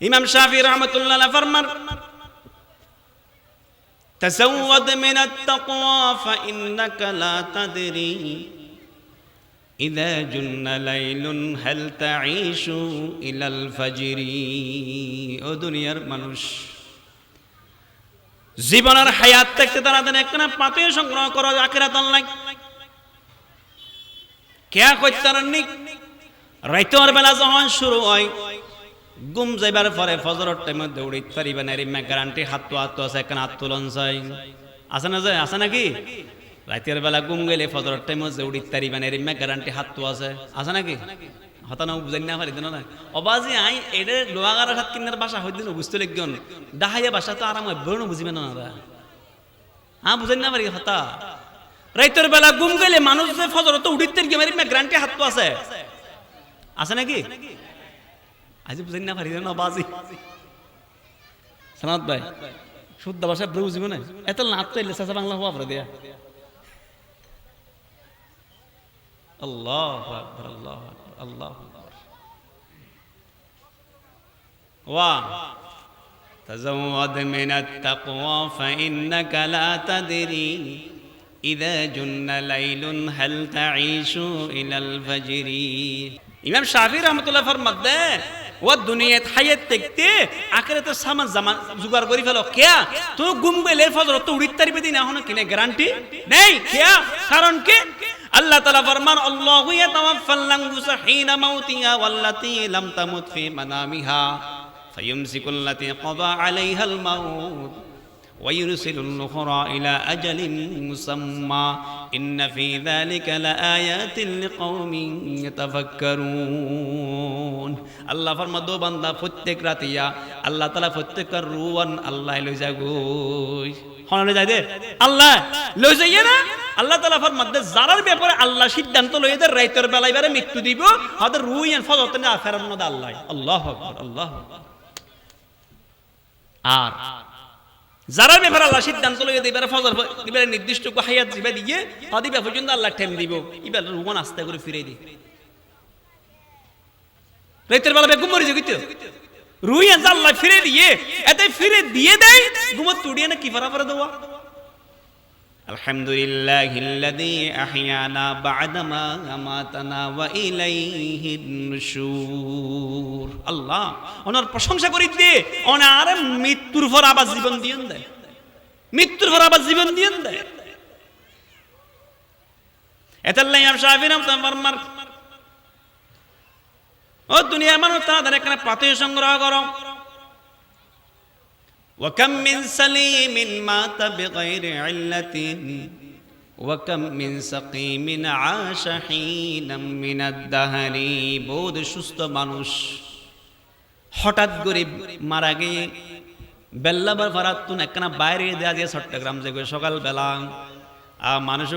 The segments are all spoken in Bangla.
ইমাম শাফি রাহমাতুল্লাহ আলাইহি ফরমান তাযাওয়াদ মিনাত তাকওয়া ফাইন্নাকা লা তাদরি ইযা জুন্না লাইলুন হাল তাঈশু ইলাল ফাজরি। ও দুনিয়ার মানুষ, জীবনের হায়াত থাকতে তাড়াতাড়ি একটা পাপে সংগ্রহ করো আখিরাত আল্লাহ কেয়া কইতারনি। রাইতের বেলা যখন শুরু হয়, ঘুম যাইবার পরে ফজরের টাইমে দৌড়িতে পারিবে না, এর গ্যারান্টি হাত আছে, একখান হাত তুলন চাই আছে না, যায় আছে নাকি? রাতের বেলা ঘুম গেলে ফজরের টাইমে দৌড়িতে পারিবে না, এর গ্যারান্টি হাত আছে নাকি? হতানো বুঝাই না পারি দিন না অবাজি আই এটা লোহাগার হাত কিনার বাসা হইদিন বুঝতে লিখন ডাহাইয়া বাসা তো আরাম বেরোনো বুঝিবে না হ্যাঁ বুঝাই না পারি হতা। রাতের বেলা ঘুম গেলে মানুষ যে ফজর তো উঠিতে গিয়ে মেরে গ্যারান্টি হাত আছে নাকি? আজ বুঝাই না পারি না বাজি সানাত ভাই শুদ্ধ ভাষা বুঝিবে না, এত লাভ তো এলে চাচা বাংলা হওয়া পরে দেয়া। আল্লাহু আকবার আল্লাহু আকবার আল্লাহু আকবার। ওয়া তাযাওয়াদ মিনাত তাকওয়া ফাইন্নাকা লা তাদরি ইযা জুন্না লাইলুন হাল তাঈশু ইলাল ফাজরি। ইমাম শাফি রাহমাতুল্লাহ ফরমাতে ও দুনিয়াত হায়াত দেখতে আখিরাতে সামান জামান জুগাড় করি ফেলো কিয়া তো ঘুম গেলে ফজর তো উড়িতে পারবে দিন এখন কিনে গ্যারান্টি নেই কিয়া। কারণ কি আল্লাহ তাআলা ফরমান আল্লাহু ইয়াতাওয়াফাল আনফুসা হিনা মাউতিহা ওয়াল্লাতী লাম তামুত ফি মানামিহা ফায়ুমসিকুল্লাতী ক্বাদা আলাইহাল মাউত ওয়া ইউরসিলুল উখরা ইলা আজালিন মুসাম্মা ইন্না ফি যালিকা লাআয়াতিন লিকাওমিন ইয়াতাফাক্কারুন। আল্লাহ ফরমা দো বান্দা প্রত্যেক রাতিয়া আল্লাহ তাআলা প্রত্যেকর রুয়ান আল্লাহ লই যাগই হন যায় দে আল্লাহ লই যাইয়ে না। আল্লাহ তাআলা ফরমাতে যারার ব্যাপারে আল্লাহ সিদ্ধান্ত লইয়ে দে রাতের বেলায় বারে মৃত্যু দিব হাদের রুয়ান ফজরতে না ফেরানো দে আল্লাহ। আল্লাহু আকবার আল্লাহু আকবার। আর যারার ব্যাপারে আল্লাহ সিদ্ধান্ত লইয়ে দে এবারে ফজর এবারে নির্দিষ্ট হায়াত জিবা দিয়ে হাদিবা পর্যন্ত আল্লাহ টেম দিব এবারে রুয়ান আস্তে করে ফিরে দি রাতের বেলা বেগুম মরে যাইতো রুয়ান আল্লাহ ফিরে দিয়ে এতে ফিরে দিয়ে দেয় ঘুমত তুড়িয়ে না কি ফরা ফরা দেওয়া। আলহামদুলিল্লাহিল্লাযী আহইয়ানা বা'দামা আমাতানা ওয়া ইলাইহিন নুশুর। আল্লাহ ওনার প্রশংসা করি দে ওনার মৃত্যুর পর আবার জীবন দিয়েন দেয়, মৃত্যুর পর আবার জীবন দিয়েন দেয়। এতাল্লাহ ইমাম শাফি রাহমাতুল্লাহ ও দুনিয়ার মানুষ তাদের এখানে পাথর সংগ্রহ করো। وكم من سليم مات بغير علة وكم من سقيم عاش حينا من الدهر। বহুত সুস্থ মানুষ হঠাৎ করে মারা গিয়ে বেল্লাবার ফারাতুন একখানা বাইরে দেয়া দিয়ে চট্টগ্রাম যে সকাল বেলা মানুষ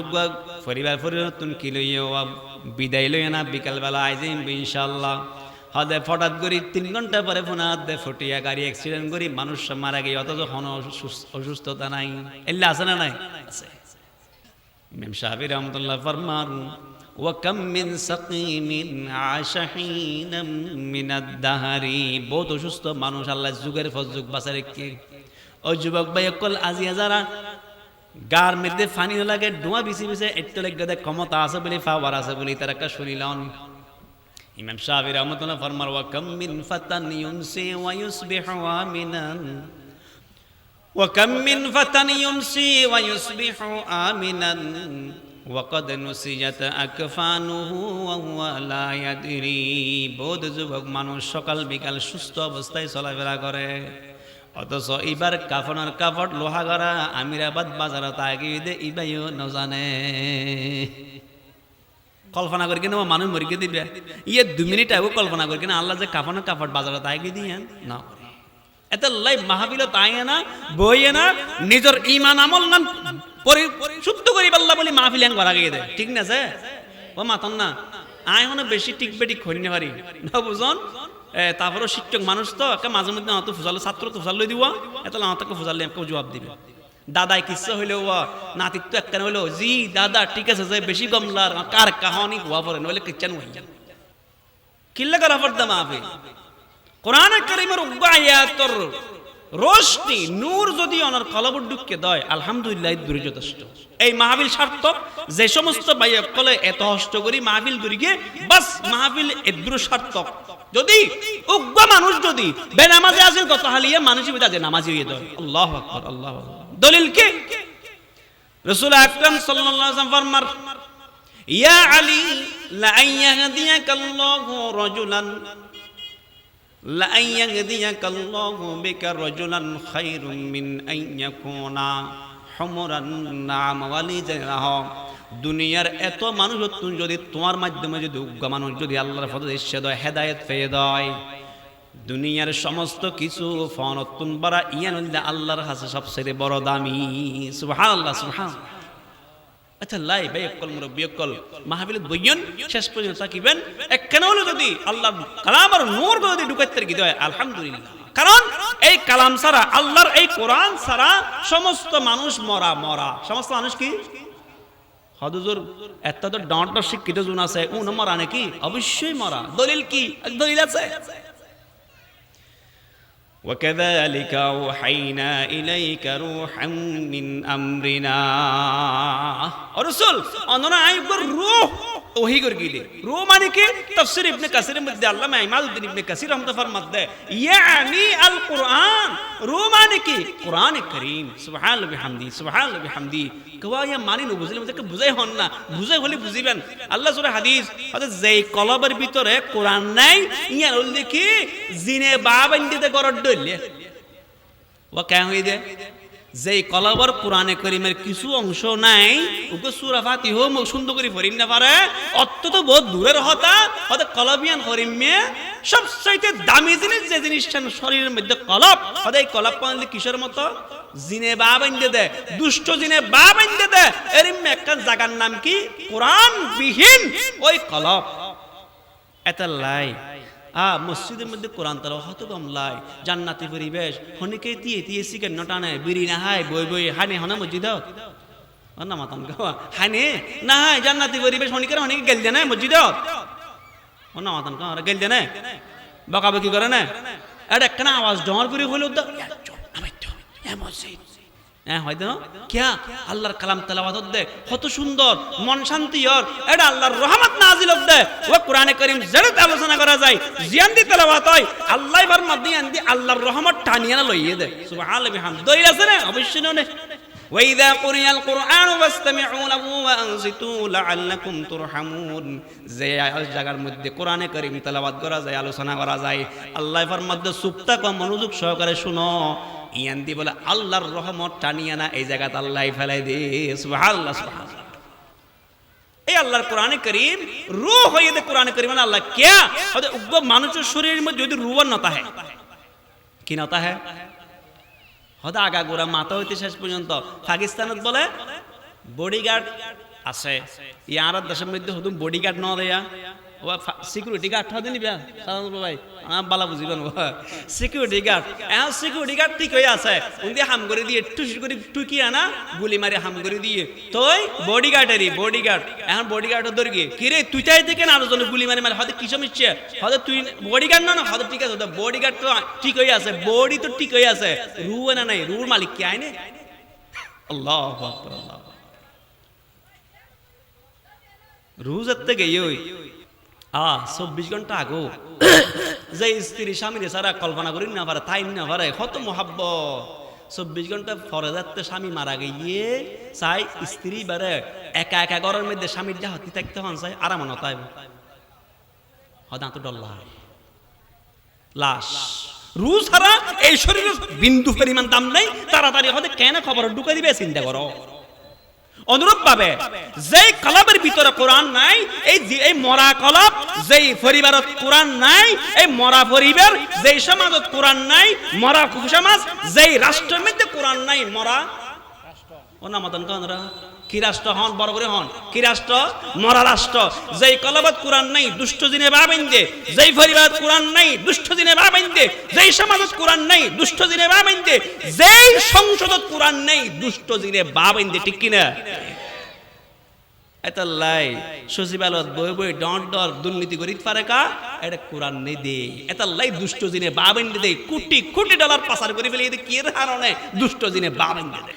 পরিবার পরিবর্তন কি লইয়া বিদায় লইয়া না বিকাল বেলা আইজ ইনশাআল্লাহ হদে ফটাৎ করি 3 ঘন্টা পরে ফোন দে ফটিয়া গাড়ি অ্যাক্সিডেন্ট করি মানুষ মারা গিয়ে অথচ অসুস্থতা নাই এল্লা আছে না নাই আছে। ইমাম শাফি রাহমাতুল্লাহ ফরমান ওয়া কাম মিন সাকিমিন আশা হিনাম মিনাদ দাহরি। বহুত অসুস্থ মানুষ আল্লাহ যুগের পর যুগ বাঁচা রেখে। ও যুবক ভাই অকল আজিয়া যারা গার মধ্যে পানি লাগে ডুয়া বিছি বিছে একটু লাগে ক্ষমতা আছে বলে পাওয়ার আছে বলে তারা একটা শুনিলাম। ইমাম শাফি রাহমাতুল্লাহ ফরমান ওয়া কাম মিন ফাতান ইউমসি ওয়া ইউসবিহু আমিনান ওয়া কাম মিন ফাতান ইউমসি ওয়া ইউসবিহু আমিনান ওয়া ক্বাদ নুসিয়াত আকফানুহু ওয়া হুয়া লা ইয়াদরি। বহুত যুবক মানুষ সকাল বিকাল সুস্থ অবস্থায় চলাফেরা করে অথচ এবার কাফনের কাপড় লোহা গড়া আমিরাবাদ বাজারে তাগিয়ে দে ইবাইও ন জানে। কল্পনা করি কিনা মানুষ মরিকে দিবে ইয়ে 2 মিনিট আগে কল্পনা করি কিনা আল্লাহ যে কাফনের কাপড় বাজারে তাগিয়ে দিয়ে না করে এত লাই মাহফিল তাই না বইয়ে না নিজের ঈমান আমল নাম শুদ্ধ করি আল্লাহ বলি মাহফিল করা গিয়ে দেয় ঠিক না আছে ও মাতন না আয় হনে বেশি টিকবে ঠিক করি না পারি না বুঝন। তারপরে শিক্ষক মানুষ তো একটা মাঝে মধ্যে অত ফুজালো ছাত্র তো ফুজাল দিব এত আমাকে ফুজালে কেউ জবাব দিবে। দাদাই কিচ্ছা হইলেও নাতির তো একটা হইলো জি দাদা ঠিক আছে যে বেশি গমলার কার কাহানি হওয়া পড়ে নইলে কিচ্ছান হইয়া কিল্লা করা পড়তাম আপে কোরআনে কারীমের উগ্র আয়াতর রোশনি নূর যদি অনার কলবর ঢুকে দেয় আলহামদুলিল্লাহ দূরে যথেষ্ট। এই মাহফিল সার্থক। যে সমস্ত ভাইয়া কলে এত কষ্ট করি মাহফিল দূরে গিয়ে বাস মাহফিল এদ্রু সার্থক। যদি উগ্র মানুষ যদি বেনামাজে আসেন কত হালিয়া মানুষই বেদা যে নামাজি হয়ে দেয়। আল্লাহু আকবার আল্লাহু আকবার। দলিল কি? রাসূল আকরাম সাল্লাল্লাহু আলাইহি ওয়াসাল্লাম ফরমান ইয়া আলী লা ইয়াহদিয়াকাল্লাহু রাজুলান লা ইয়াহদিয়াকাল্লাহু বিকা রাজুলান খায়রুম মিন আন ইয়াকুনা হুমরান নাম ওয়ালিজাহ। দুনিয়ার এত মানুষ যদি তোমার মাধ্যমে যদি উগ্র মানুষ যদি আল্লাহর পথে ইরশাদ হয় হেদায়েত পেয়ে দেয় দুনিয়ার সমস্ত কিছু ফনতুন বারা ইয়ান আল্লাহর কাছে সবচেয়ে বড় দামি। সুবহানাল্লাহ সুবহানাল্লাহ। আচ্ছা লাই ভাই একল মুরব্বি একল মাহফিলত বইয়ন শেষ পর্যন্ত তাকিবেন একখানে হলো যদি আল্লাহর কালাম আর নূর যদি ঢুকাইতে কি দেয় আলহামদুলিল্লাহ। কারণ এই কালাম ছাড়া আল্লাহর এই কোরআন ছাড়া সমস্ত মানুষ মরা মরা। সমস্ত মানুষ কি হদুজুর এত তো ডট শিক্ষিত জন আছে ও মরা নাকি? অবশ্যই মরা। দলিল কি? দলিল আছে। وكذلك أوحينا إليك روحا من أمرنا رسول أننا أيقر روح ওহি করে গিলে রু মানে কি? তাফসীর ইবনে কাসিরের মধ্যে আল্লামা ইমাদউদ্দিন ইবনে কাসির রহমাতুল্লাহ ফরমাতে ইয়ানি আল কুরআন। রু মানে কি? কুরআনে কারীম। সুবহানাল্লাহি বিহামদি সুবহানাল্লাহি বিহামদি। কওয়া মানি ন বুঝলে মধ্যে বুঝাই হন না, বুঝাই হলে বুঝিবেন। আল্লাহ সূরা হাদিস অর্থাৎ যেই কলবের ভিতরে কোরআন নাই ইয়া হল দেখি জিনে বাবান্দিতে গরড দইলে ও কেন হই দে যেই কলবর কোরআনে কারীমের কিছু অংশ নাই ওকে সূরা ফাতিহা মুখ সুন্দর করে পড়িন না পারে অত তো বহুত দূরের হতা হতে কলবিয়ান করিমে সবচেয়ে দামি জিনিস যে জিনিসটা শরীরের মধ্যে কলব হতে এই কলব পানলে কিসের মতো জিনে বাবাইন্দে দে দুষ্ট জিনে বাবাইন্দে দে এরিম একটা জায়গার নাম কি? কোরআন বিহীন ওই কলব। এত লাই মসজিদের মধ্যে কোরআন তালাওয়াত হত কম লাই জান্নাতি পরিবেশ হনিকে দিয়ে দিয়ে সিগারেট নটানে বিড়ি না হাই বই বই হানে হনা মসজিদ না মাতান গাওয়া হানে না হাই জান্নাতি পরিবেশ হনিকে হনিকে গেল দেনা মসজিদ না মাতান গাওয়া গেল দেনা বকাবকি করে না এটা একখানা আওয়াজ জমার করে হইল মসজিদ হয়তো কিয়া আল্লাহর কালাম তেলাওয়াত দে কত সুন্দর মন শান্তি হর এটা আল্লাহর রহমত নাজিল দে ও কোরআনে কারীম যেটা আলোচনা করা যায় জিয়ান দি তেলাওয়াত হয় আল্লাহ বার মধ্যে আনদি আল্লাহর রহমত টানিয়া না লইয়ে দে সুবহানাল্লাহি বিহামদি। দলিল আছে না? অবশ্যই নে ওয়াইদা কুরিয়াল কুরআন ফাসতামিউ লাহু ওয়া আনসিতু লাআল্লাকুম তুরহামুন। যে জায়গার মধ্যে কোরআনে কারীম তেলাওয়াত করা যায় আলোচনা করা যায় আল্লাহ বার মধ্যে চুপ থাকো মনোযোগ সহকারে শুনো ইয়ান দি বলে আল্লাহর রহমত টানিয়া না এই জায়গাতে আল্লাহ ফেলাই দে। সুবহানাল্লাহ সুবহানাল্লাহ। এই আল্লাহর কোরআনে কারীম রূহ হয়ে দে কোরআনে কারীম মানে আল্লাহ কিয়া হতে উগ্র মানুষের শরীরের মধ্যে যদি রূহ নতা হয় কি নতা হয় হতে আগা গোড়া মাথা হইতে শেষ পর্যন্ত পাকিস্তানত বলে বডিগার্ড আছে ইয়ার দেশের মধ্যে হতুম বডিগার্ড ন দেয়া ও সিকিউরিটি গার্ড ঠাদি নিবা সাধারণত ভাই আমার বালা বুঝিবেন সিকিউরিটি গার্ড এখন সিকিউরিটি গার্ড ঠিক হয়ে আছে উনি হাম করে দিয়ে টুস করে টুকি আনা গুলি মারি হাম করে দিয়ে তোই বডিগার্ডেরই বডিগার্ড এখন বডিগার্ডের ধরে গিয়ে কিরে তুই চাই থেকে না আলোচনা গুলি মারি মারি হয়তো কিছু মিশছে হয়তো তুই বডিগার্ড না হয়তো ঠিক আছে বডিগার্ড তো ঠিক হয়ে আছে বডি তো ঠিক হয়ে আছে রু না নাই রুর মালিক কে আইনে আল্লাহু আকবার আল্লাহ রুজের থেকে ওই 24 ঘন্টা আগো যে স্ত্রী স্বামীর সারা কল্পনা করি না পারে তাই না পারে কত মোহাব্বত 24 ঘন্টা পরে যাতে স্বামী মারা গিয়ে চাই স্ত্রী বারে একা একা ঘরের মধ্যে স্বামীর যা হাতি থাকতে হন চাই আরাম নতাই হদা তো ডল্লা লাশ রু ছাড়া এই শরীরের বিন্দু পরিমাণ দাম নাই তাড়াতাড়ি হতে কেন খবর ঢুকে দিবে চিন্তা করো। অনুরূপ ভাবে যেই কলবের ভিতরে কোরআন নাই এই মরা কলব যেই পরিবারত কোরআন নাই এই মরা পরিবার যেই সমাজত কোরআন নাই মরা সমাজ যেই রাষ্ট্রের মধ্যে কোরআন নাই মরা ও না মতন কানরা কি রাষ্ট্র হন বড় করে হন কি রাষ্ট্র মরা রাষ্ট্র যেই কলবত কোরআন নাই দুষ্ট জিনে বাবেন্দে যেই পরিবারত কোরআন নাই দুষ্ট জিনে বাবেন্দে যেই সমাজত কোরআন নাই দুষ্ট জিনে বাবেন্দে যেই সংসদত কোরআন নাই দুষ্ট জিনে বাবেন্দে ঠিক কি না এটা লাই সচিবালয়ত বই বই ডর ডর দুর্নীতি করি পারে কা এটা কোরআন নেই দে এটা লাই দুষ্ট জিনে বাবেন দে কোটি কোটি ডলার পাচার করে ফেলে কি এর হারণে দুষ্ট জিনে বাবেন দে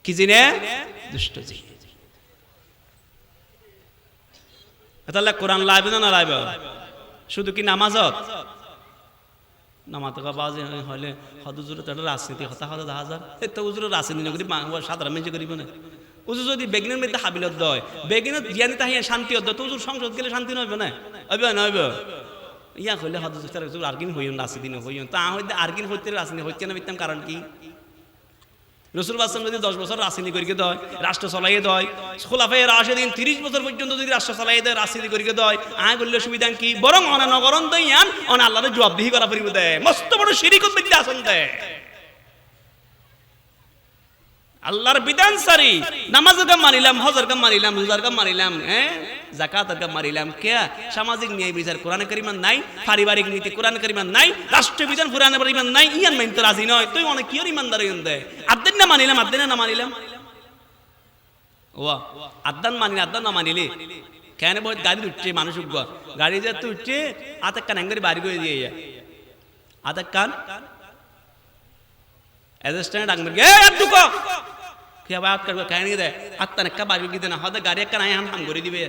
কি জিনে দুষ্ট জিনে এটা লাই কোরআন লাইবে না লাইবে শুধু কি নামাজত নামাজ বাজে হলে হদুজুরে তাদের রাজনীতি হতা হতা 10,000 এত উজুরে রাজনীতি নগরী সাধারণ মেজে করিব না উজু যদি বেগিনের মধ্যে হাবিলত দয় বেগিনত জ্ঞানী তাহিয়া শান্তি হত তো উজুর সংসদ গেলে শান্তি নইবে না হইবে না হইবে ইয়া হইলে হদুজুর আরগিন হইন রাজনীতি হইন তা হইতে আরগিন হইতে রাজনীতি হচ্ছে না মিথ্যাম কারণ কি রসুল বাসলাম যদি 10 বছর রাজনীতি করিকে দেয় রাষ্ট্র চালাইয়ে দেয় খোলাফায়ে রাশেদিন 30 বছর পর্যন্ত যদি রাষ্ট্র চালাইয়ে দেয় রাজনীতি করিকে দেয় আয় করলে সুবিধা কি বরং অনা নগরণ দইয়ান অনা আল্লাহর জবাবদিহি করা পরিব দেয় মস্ত বড় শিরিকত বিদ্যা আসন দেয় আল্লাহর বিধান সারি নামাজের কাম মানিলাম হজের কাম মানিলাম রোজার কাম মানিলাম যাকাতের কাম মানিলাম কে সামাজিক ন্যায় বিচার কোরআনে কারিমান নাই পারিবারিক নীতি কোরআনে কারিমান নাই রাষ্ট্রীয় বিধান কোরআনে কারিমান নাই ইয়ান মানতে রাজি নয় তুই অনেক কিয়র ইমানদার হইন দে আদ্দান না মানিলাম আদ্দান না মানিলাম ওয়া আদ্দান মানিলে আদ্দান না মানিলে কেন বহুত গাড়ি উঠছে মানুষ গাড়ি যে তুই উঠছে আতে কান এঙ্গরি বাড়ি করে দিয়ে আতে কান এজস্ট্যান্ড আঙ্গর গে দুকো কি বাত করবে কাহিনী দে আত্তা নে কাবারি গিদে না হদে গাড়ি একটা নাই হাম করে দিবে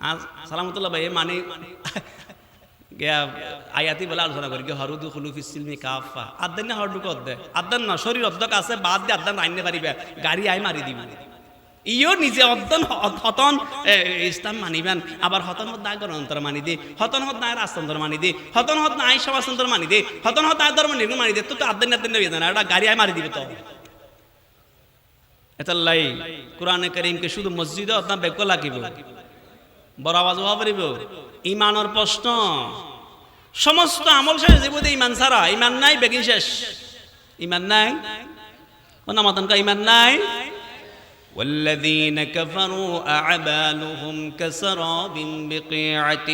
আজ সালামতুল্লাহ ভাই মানে গয়া আয়াতি বলা আলোচনা করি হরুদু খুলুফিস সিলমি কাফা আদান না হরদু কর দে আদান না শরীর অর্ধক আছে বাদ দে আদান রাইনে পারিবে গাড়ি আই মারি দিবে ইও নিজে অর্ধন হতন ইসলাম মানিবেন আবার হতন হত দায় গ্রন্থর মানি দে হতন হত দায় রাষ্ট্রন্তর মানি দে হতন হত নাই সমাজতন্ত্র মানি দে হতন হত দায় ধর্ম নির্গম মানি দে তো আদান আদান নেবে না এটা গাড়ি আই মারি দিবে তো এতাল্লাই কোরআনে কারীমকে শুধু মসজিদে অথবা বেক লাগিব বড় আওয়াজ হওয়া পারিব ইমানের প্রশ্ন সমস্ত আমল শেষ জীবনে ইমান ছাড়া ইমান নাই বেগিন শেষ ইমান নাই কোন মাতনকা ইমান নাই والذين كفروا أعمالهم كسراب بقيعة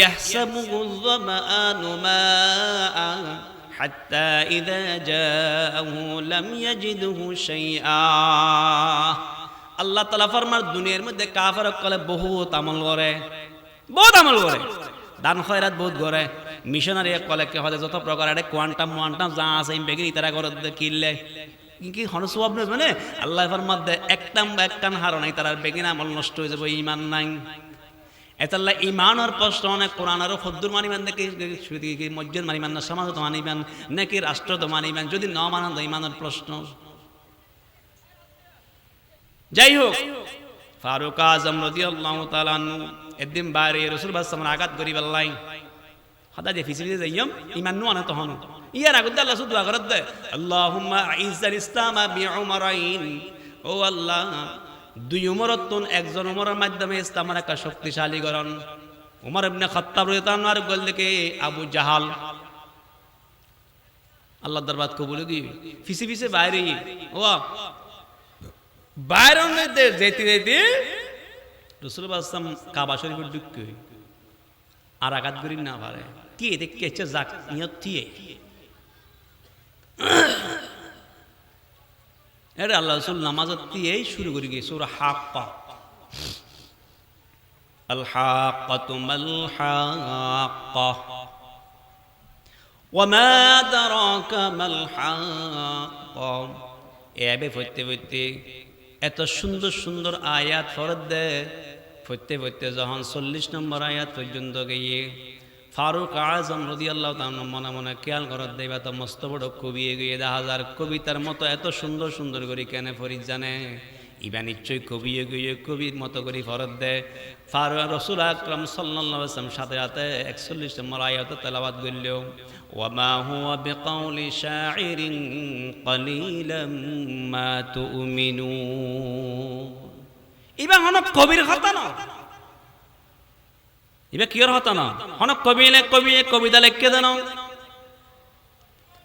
يحسبه الظمآن ماء حتى إذا جاءه لم يجده شيئا আল্লাহ তাআলা ফরমান দুনিয়ার মধ্যে কাফের কলে বহুত আমল করে দান খয়রাত বহুত করে মিশনারি কলে কে হলে যত প্রকার এটা কোয়ান্টাম যা আছে বেগি তারা করে কিনলে কি হন সওয়াব নেই মানে আল্লাহ ফরমান দে একটাম হার নাই তার বেগিন আমল নষ্ট হয়ে যাবে ঈমান নাই এতাল্লা ইমানের প্রশ্ন অনেক কোরআনের খদ্দুর মানিবেন দেখি মসজিদ মানিবেন না সমাজ তো মানিবেন নাকি রাষ্ট্র তো মানিবেন যদি ন মানান তো ইমানের প্রশ্ন যাই হোক ফারুক আজম রাদিয়াল্লাহু তাআলা আনহু একদিন বাইরে রাসূল সাল্লাল্লাহু আঘাত করি বললাই হাদা যে ফিসিলি যাইম ইমান নো আনা তো হন ইয়ার আগত আল্লাহ সুদুয়া করত দে আল্লাহুম্মা আইজ্জাল ইসলাম বিউমরাইন ও আল্লাহ দুই উমরতন একজন উমরের মাধ্যমে ইসলামের একটা শক্তিশালী করণ উমর ইবনে খাত্তাব রাদিয়াল্লাহু আনহু গোল দেখে আবু জাহাল আল্লাহ দরবার কবুল দি ফিসি ফিসে বাইরে ও বাইরন দে যেতে যেতে রাসূল সাল্লাল্লাহু কাবা শরীফের ঢুকে আর আঘাত করি না পারে কি দেখছে যাক নিয়ত দিয়ে এটা আল্লাহ রাসূল নামাজত দিয়েই শুরু করে গিয়ে সূরা হাক্কা আল হাক্কাতু মাল হাক্কা ওয়া মা আদরাকা মাল হাক্কা এবে পড়তে এত সুন্দর সুন্দর আয়াত ফরদ দে পড়তে যখন 40 নম্বর আয়াত পর্যন্ত গিয়ে ফারুক আজম রাদিয়াল্লাহু তাআলা মনে মনে খেয়াল করত দেবা তো মস্ত বড় কবি এগিয়ে 10,000 কবিতার মতো এত সুন্দর সুন্দর করে কেন ফরিদ জানে ইবা নিশ্চয় কবি এগিয়ে কবির মতো করে ফরদ দেয় ফারুক রাসূল আকরাম সাল্লাল্লাহু আলাইহি ওয়াসাল্লাম সাথে সাথে 41 নম্বর আয়াত তেলাওয়াত করলেও ওয়া মা হুয়া বিকাউলি শাইরিন কলিলাম মা তুমিনুন ইবা হন কবির কথা না ইবা কিয়র হতা না হন কবিতা লেখকে দেন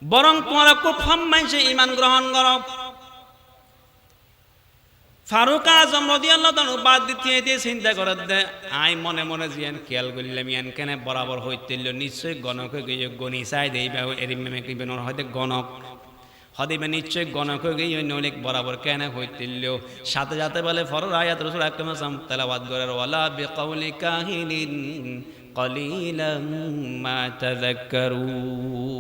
বরং তোমার খুব কম মানুষে ইমান গ্রহণ কর ফারুক আজম রাদিয়াল্লাহু তাআলা বাদ দিতে চিন্তা করে দে আই মনে মনে জিয়ান খেয়াল করলাম ইয়ান কেন বরাবর হইতেল নিশ্চয় গণকে গিয়ে গণি চাই দেই বা এরি মেমে কি বেনর হইতে গণক হদিবে নিশ্চয় গণক হয়ে গিয়ে অনেক বরাবর কেন হইতিল সাথে সাথে বলে ফরর আয়াত রাসূল আকরাম সাল্লাল্লাহু তেলাওয়াত করার ওয়ালা বিকাউলি কাহিনিন কলিলাম মা তাযাক্কারুন।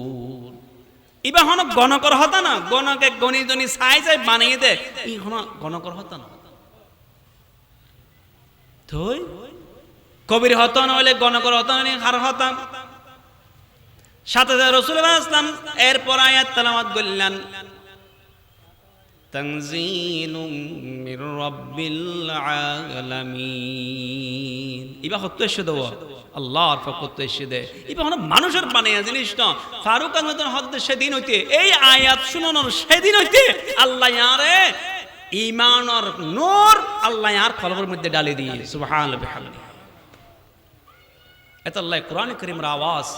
ইবা হন গণকর হতা না, গণকে গণি জনি চাই চাই বানিয়ে দে, ই হন গণকর হতা না। থই কবির হতা নইলে গণকর হতা নইলে হার হতা। সাথে সাথে রাসূলুল্লাহ সাল্লাল্লাহু আলাইহি ওয়াসাল্লাম এরপর আয়াত তেলাওয়াত করলেন তানজিলুম মির রাব্বিল আলামিন। ইবা হত্যা এসে দেব আল্লাহর পক্ষ এসে দে, ইবা হন মানুষের বানায়া জিনিস না। ফারুক আহমদ হদ্দ সেদিন হইতে এই আয়াত শুনানোর সেদিন হইতে আল্লাহ ইয়ারে ঈমানের নূর আল্লাহ ইয়ার কলবের মধ্যে ডালে দিয়ে সুবহানাল্লাহ বিহামদিহি। এত আল্লাহ কোরআন কারীমের আওয়াজ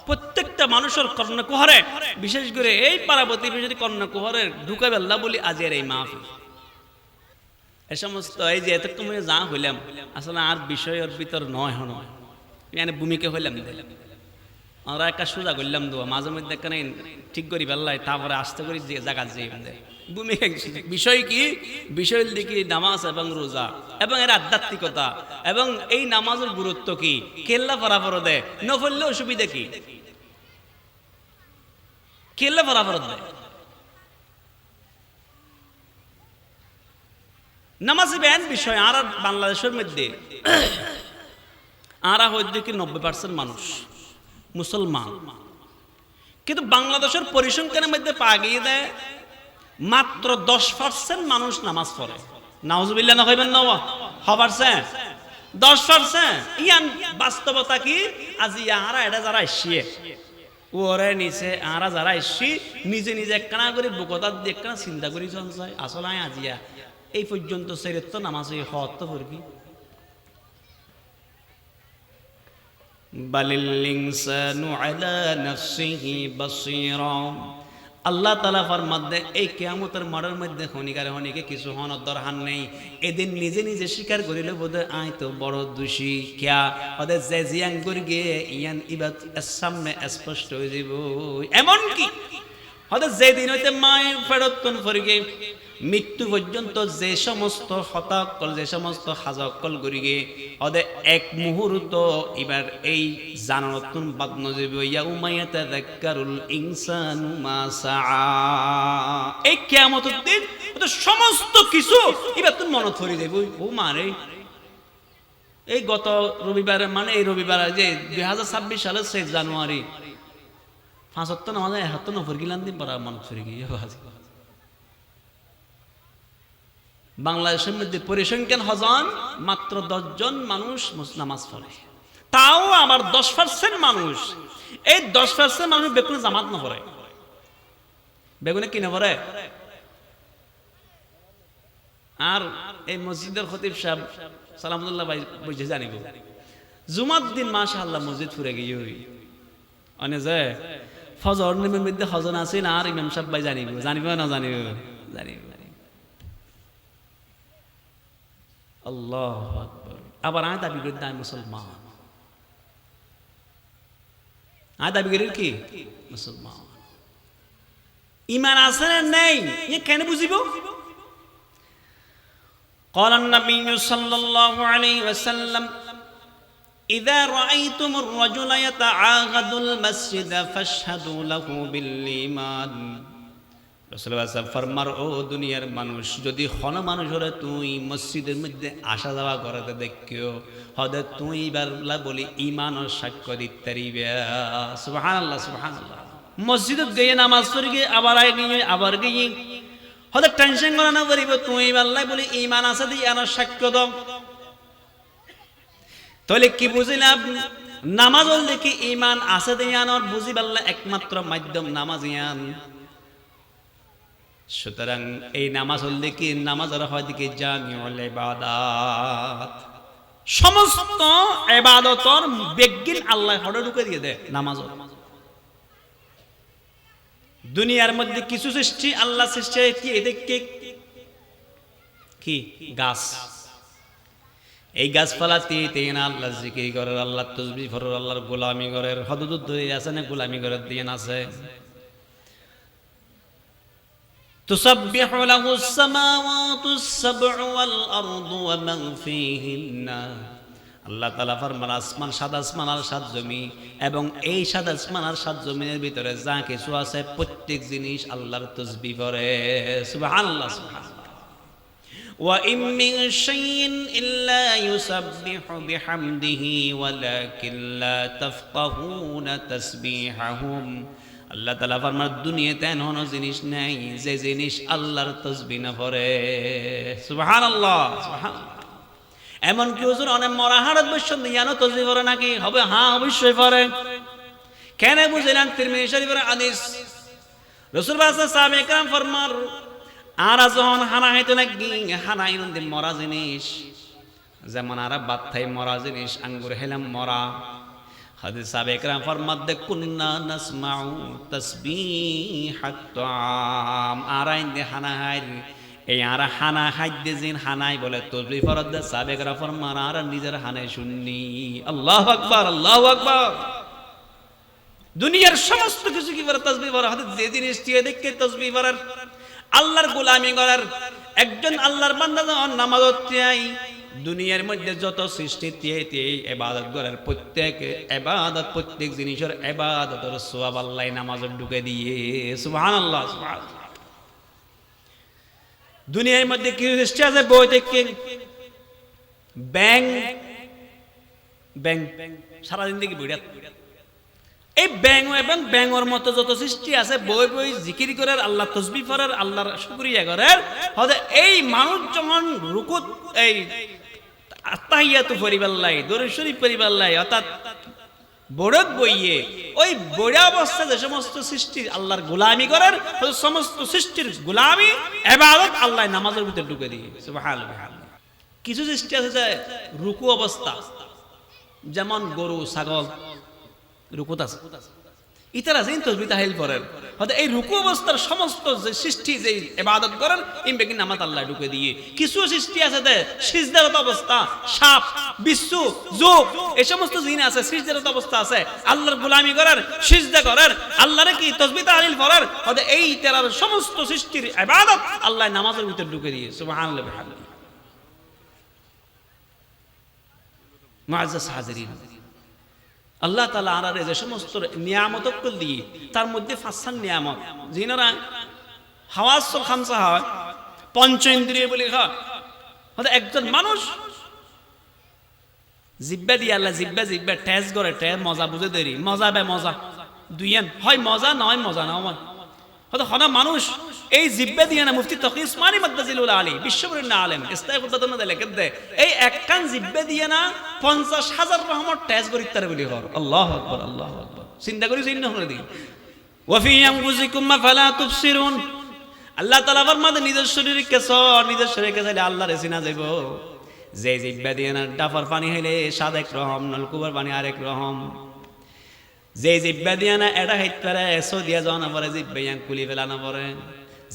প্রত্যেকটা মানুষের কর্ণকুহরে, বিশেষ করে এই পার্বতী বিশেষ কর্ণকুহরে ঢুকাবে আল্লাহ বলি আজের এই মাহফিল। এ সমস্ত এই যে এতক্ষণ যা হইলাম আসলে আর বিষয়ের ভিতর নয় নয় মানে ভূমিকা হইলাম আমরা একটা সোজা করলাম দোয়া মাঝে মধ্যে এখানে ঠিক করি পাল্লাই তারপরে আস্তে করি যে জায়গা যে ভূমিকা বিষয় কি, বিষয় দেখি নামাজ এবং রোজা এবং এর আধ্যাত্মিকতা এবং এই নামাজের গুরুত্ব কি, কেল্লা ফরাফর দেয় ন ফেললে অসুবিধা কি, কেল্লা ফরাফর দেয় নামাজ বেন বিষয়। আর বাংলাদেশের মধ্যে আরা হয়তো কি 90% মানুষ মুসলমান, কিন্তু বাংলাদেশের পরিসংখ্যানের মধ্যে পা গিয়ে দেয় মাত্র 10% মানুষ নামাজ পড়ে। নাউজুবিল্লাহ না কইবেন না হবারছে 10%। ইয়ান বাস্তবতা কি আজি আরা এটা যারা এসিয়ে ওরে নিচে আরা যারা এসি নিজে নিজে একখানা করে বুকতার দিয়ে একখানা চিন্তা করি চলছে আসলে আজিয়া এই পর্যন্ত চরিত্র নামাজ হত করবি বালিল ইনসানু আলা নাফসিহি বাসীরা। আল্লাহ তাআলা ফরমাতে এই কিয়ামতের মাঠের মধ্যে হনিকারে হনিকে কিছু হওয়ার দরকার নেই। এদিন নিজে নিজে স্বীকার করিলে বোধহয় আয় তো বড় দোষী কিয়া ওদের যে জিয়াং করে গিয়ে ইয়ান ইবাদ সামনে স্পষ্ট হয়ে যাব। এমন কি ওদের যেদিন হইতে মায়ের ফেরতন ফরিগে মৃত্যু পর্যন্ত যে সমস্ত হতাকল যে সমস্ত হাজাকল করি গে ওদের এক মুহূর্ত এবার এই জানানতুন বাদ নজিব ইয়াউমায়া তাযাক্কারুল ইনসানু মা সাআ। এই কিয়ামতের দিন ওদের সমস্ত কিছু এবার তুমি মনে ধরে দেব। ও মারে এই গত রবিবারে মানে এই রবিবার যে 2026 সালের 6 জানুয়ারি 75 নামাজ 71 নফর গিলান দিন পড়া মনে ধরে গিয়ে বাংলাদেশের মধ্যে পরিসংখ্যান হজন মাত্র 10 জন মানুষ নামাজ পড়ে, তাও আবার 10% মানুষ, এই 10% মানুষ বেগুনে জামাত না পড়ে। বেগুনে কি না পড়ে? আর এই মসজিদের খতিব সাহেব সালামুল্লাহ ভাই বুঝে জানিব জুমার দিন মাশাআল্লাহ মসজিদ ফুরে গিয়ে অনে যে ফজর নিমের মধ্যে হজন আছে না আর ইমাম সাহেব ভাই জানিব না জানিব জানিব। আল্লাহু আকবার। আবার আয় দাবি করি আমি মুসলমান, আয় দাবি করি কি মুসলমান। ঈমান আছে না নেই এ কেন বুঝিব? قال النبي صلى الله عليه وسلم إذا رأيتم الرجل يتعاهد المسجد فاشهدوا له بالإيمان। রাসূলুল্লাহ ফরমার ও দুনিয়ার মানুষ যদি কোন মানুষ হলে তুই মসজিদের মধ্যে আসা যাওয়া করতে দেখিও হদে তুই বারলা বলি ঈমান ও সাক্ষ্য দিতে পারিবে। সুবহানাল্লাহ সুবহানাল্লাহ। মসজিদে গিয়ে নামাজ পড়ি গিয়ে আবার গিয়ে হদে টেনশন করা না করিব তুই বারলা বলি ঈমান আছে দি আর সাক্ষ্য দাও। তাহলে কি বুঝিলাম নামাজ হলে কি ঈমান আছে দি আনার বুঝি বারলা একমাত্র মাধ্যম নামাজ ইয়ান। সুতরাং এই নামাজ হলে কি নামাজের হয় দিকে জামিউল ইবাদাত, সমস্ত ইবাদতর বেগিন আল্লাহ হড়ে ঢুকে দিয়ে দেয় নামাজ। দুনিয়ার মধ্যে কিছু সৃষ্টি আল্লাহ সৃষ্টি কি এদিকে কি গাছ, এই গাছপালাতে তেনা আল্লাহ জিকির করে আল্লাহ তাসবিহ করে আল্লাহর গোলামি করে হদুদ ধরে আছে না গোলামি করে দিয়ে আছে। তুসাব্বিহু লাহুস সামাওয়াতুস সাব'উ ওয়াল আরদু ওয়া মান ফীহিন্না। আল্লাহ তাআলা ফরমান আসমান, সাত আসমান আর সাত জমি, এবং এই সাত আসমান আর সাত জমিনের ভিতরে যা কিছু আছে প্রত্যেক জিনিস আল্লাহর তাসবিহ করে। সুবহানাল্লাহ, সুবহানাল্লাহ। ওয়া ইম মিন শাইইন ইল্লা ইউসাব্বিহু বিহামদিহি ওয়ালাকিন লা তাফকাহুনা তাসবিহাহুম। আল্লাহ তাআলা ফরমান দুনিয়াতে এমন জিনিস নাই যে জিনিস আল্লাহর তাসবিহ না করে। সুবহানাল্লাহ, সুবহানাল্লাহ। এমন কি হুজুর অনেক মরা হাড়ত বৈশ্য জানো তাসবিহ করে নাকি? হবে, হ্যাঁ অবশ্যই করে। কেন বুঝলেন? তিরমিজি শরীফের হাদিস, রাসূল পাক সাহাবায়ে কেরাম ফরমান আর যখন হানা হইতো নাকি, হানা ইনদি মরা জিনিস, যেমন আর বাত্তাই মরা জিনিস, আঙ্গুর হেলাম মরা। হাদিস সাহাবায়ে কেরাম ফরমান দে কুননা নাসমাউ তাসবিহাত তাম। আর ইনদি হানা হাই, এই আর হানা হাইদে জিন হানাই বলে তাসবিহ ফরদ দে। সাহাবায়ে কেরাম ফরমান আর নিজের হানাই শুননি। আল্লাহু আকবার, আল্লাহু আকবার। দুনিয়ার সমস্ত কিছু কি করে তাসবিহ করা? হাদিস যে জিনিস দিয়ে দেখে তাসবিহ করার, আল্লাহর গোলামি করার। একজন আল্লাহর বান্দা যখন নামাজত চাই, দুনিয়ার মধ্যে যত সৃষ্টি দিয়ে ইবাদত করার, প্রত্যেক ইবাদত, প্রত্যেক জিনিসের ইবাদতের সওয়াব আল্লাহ নামাজে ঢুকে দিয়ে। সুবহানাল্লাহ, সুবহানাল্লাহ। দুনিয়ার মধ্যে কি সৃষ্টি আছে? বই থেকে ব্যাং ব্যাং সারা জিন্দেগি বইরা, এই ব্যাং এবং ব্যাঙর মতো যত সৃষ্টি আছে, বই বই জিকির করার, আল্লাহ তাসবিহ করার, আল্লাহর শুকরিয়া করার। হতে এই মানুষ যখন রুকুত, এই তাহিয়াতু পরিবাল্লাই, দরুদ শরীফ পরিবাল্লাই, অর্থাৎ বড়ত বইয়ে ওই বড় অবস্থায় যে সমস্ত সৃষ্টি আল্লাহর গোলামি করার, সমস্ত সৃষ্টির গোলামি ইবাদত আল্লাহ নামাজের ভিতরে ঢুকে দিয়ে। সুবহানাল্লাহ। কিছু সৃষ্টি আছে যে রুকু অবস্থা, যেমন গরু ছাগল রুকুত আছে, ইতারা জিন তাসবিহ তাহলিল করেন। হয়তো এই রুকু অবস্থার সমস্ত যে সৃষ্টি যে ইবাদত করেন, ইমবে কি নামাজ আল্লাহ ঢুকে দিয়ে। কিছু সৃষ্টি আছে যে সিজদারত অবস্থা, সাপ, বিচ্ছু, যোগ, এই সমস্ত জিন আছে সিজদারত অবস্থা আছে, আল্লাহর গোলামি করার, সিজদা করার, আল্লাহর কি তাসবিহ তাহলিল করার। হয়তো এই তেরার সমস্ত সৃষ্টির ইবাদত আল্লাহ নামাজের ভিতর ঢুকে দিয়ে। সুবহানাল্লাহ, বিহামদিহি। মুআজ্জাজ হাজিরিন, আল্লাহ তাআলা আর যে সমস্ত নিয়ামত দিয়ে, তার মধ্যে ৫টা নিয়ামত যিনারা হাওয়াসুল খামসা হয়, পঞ্চ ইন্দ্রিয় বলি হয়। হয়তো একজন মানুষ জিব্বা দিয়ে আল্লাহ জিব্বা টেস্ট করে, মজা বুঝে দেরি, মজা বে মজা দুইয়েন হয়, মজা নয় মজা না হয়। হয়তো হনা মানুষ এই জিব্বা দিয়ে না, মুফতি তকি উসমানী মাদ্দাজিলুল আলী বিশ্ববরেণ্য আলেম ইস্তাইকুদ্দাতনা লেখে দেয়, এই একখান জিব্বা দিয়ে না ৫০,০০০ রহমত টেস্ট করি তার বলি হর। আল্লাহু আকবার, আল্লাহু আকবার। চিন্তা করি চিন্তা করে দিই। ওয়া ফি আনফুসিকুম ফালা তুবসিরুন। আল্লাহ তাআলা ফরমান নিজের শরীরে কেছ, নিজের শরীরে কেছ আল্লাহর চিনা যাইব। যে জিব্বা দিয়ে না ডাফার পানি হইলে স্বাদ এক রকম, নলকুবার পানি আরেক রকম। যে জিব্বা দিয়ে না এটা হইতে পারে সৌদিয়া যাওয়া না পারে, জিব্বা ইয়াং কুলি ফেলা না পারে।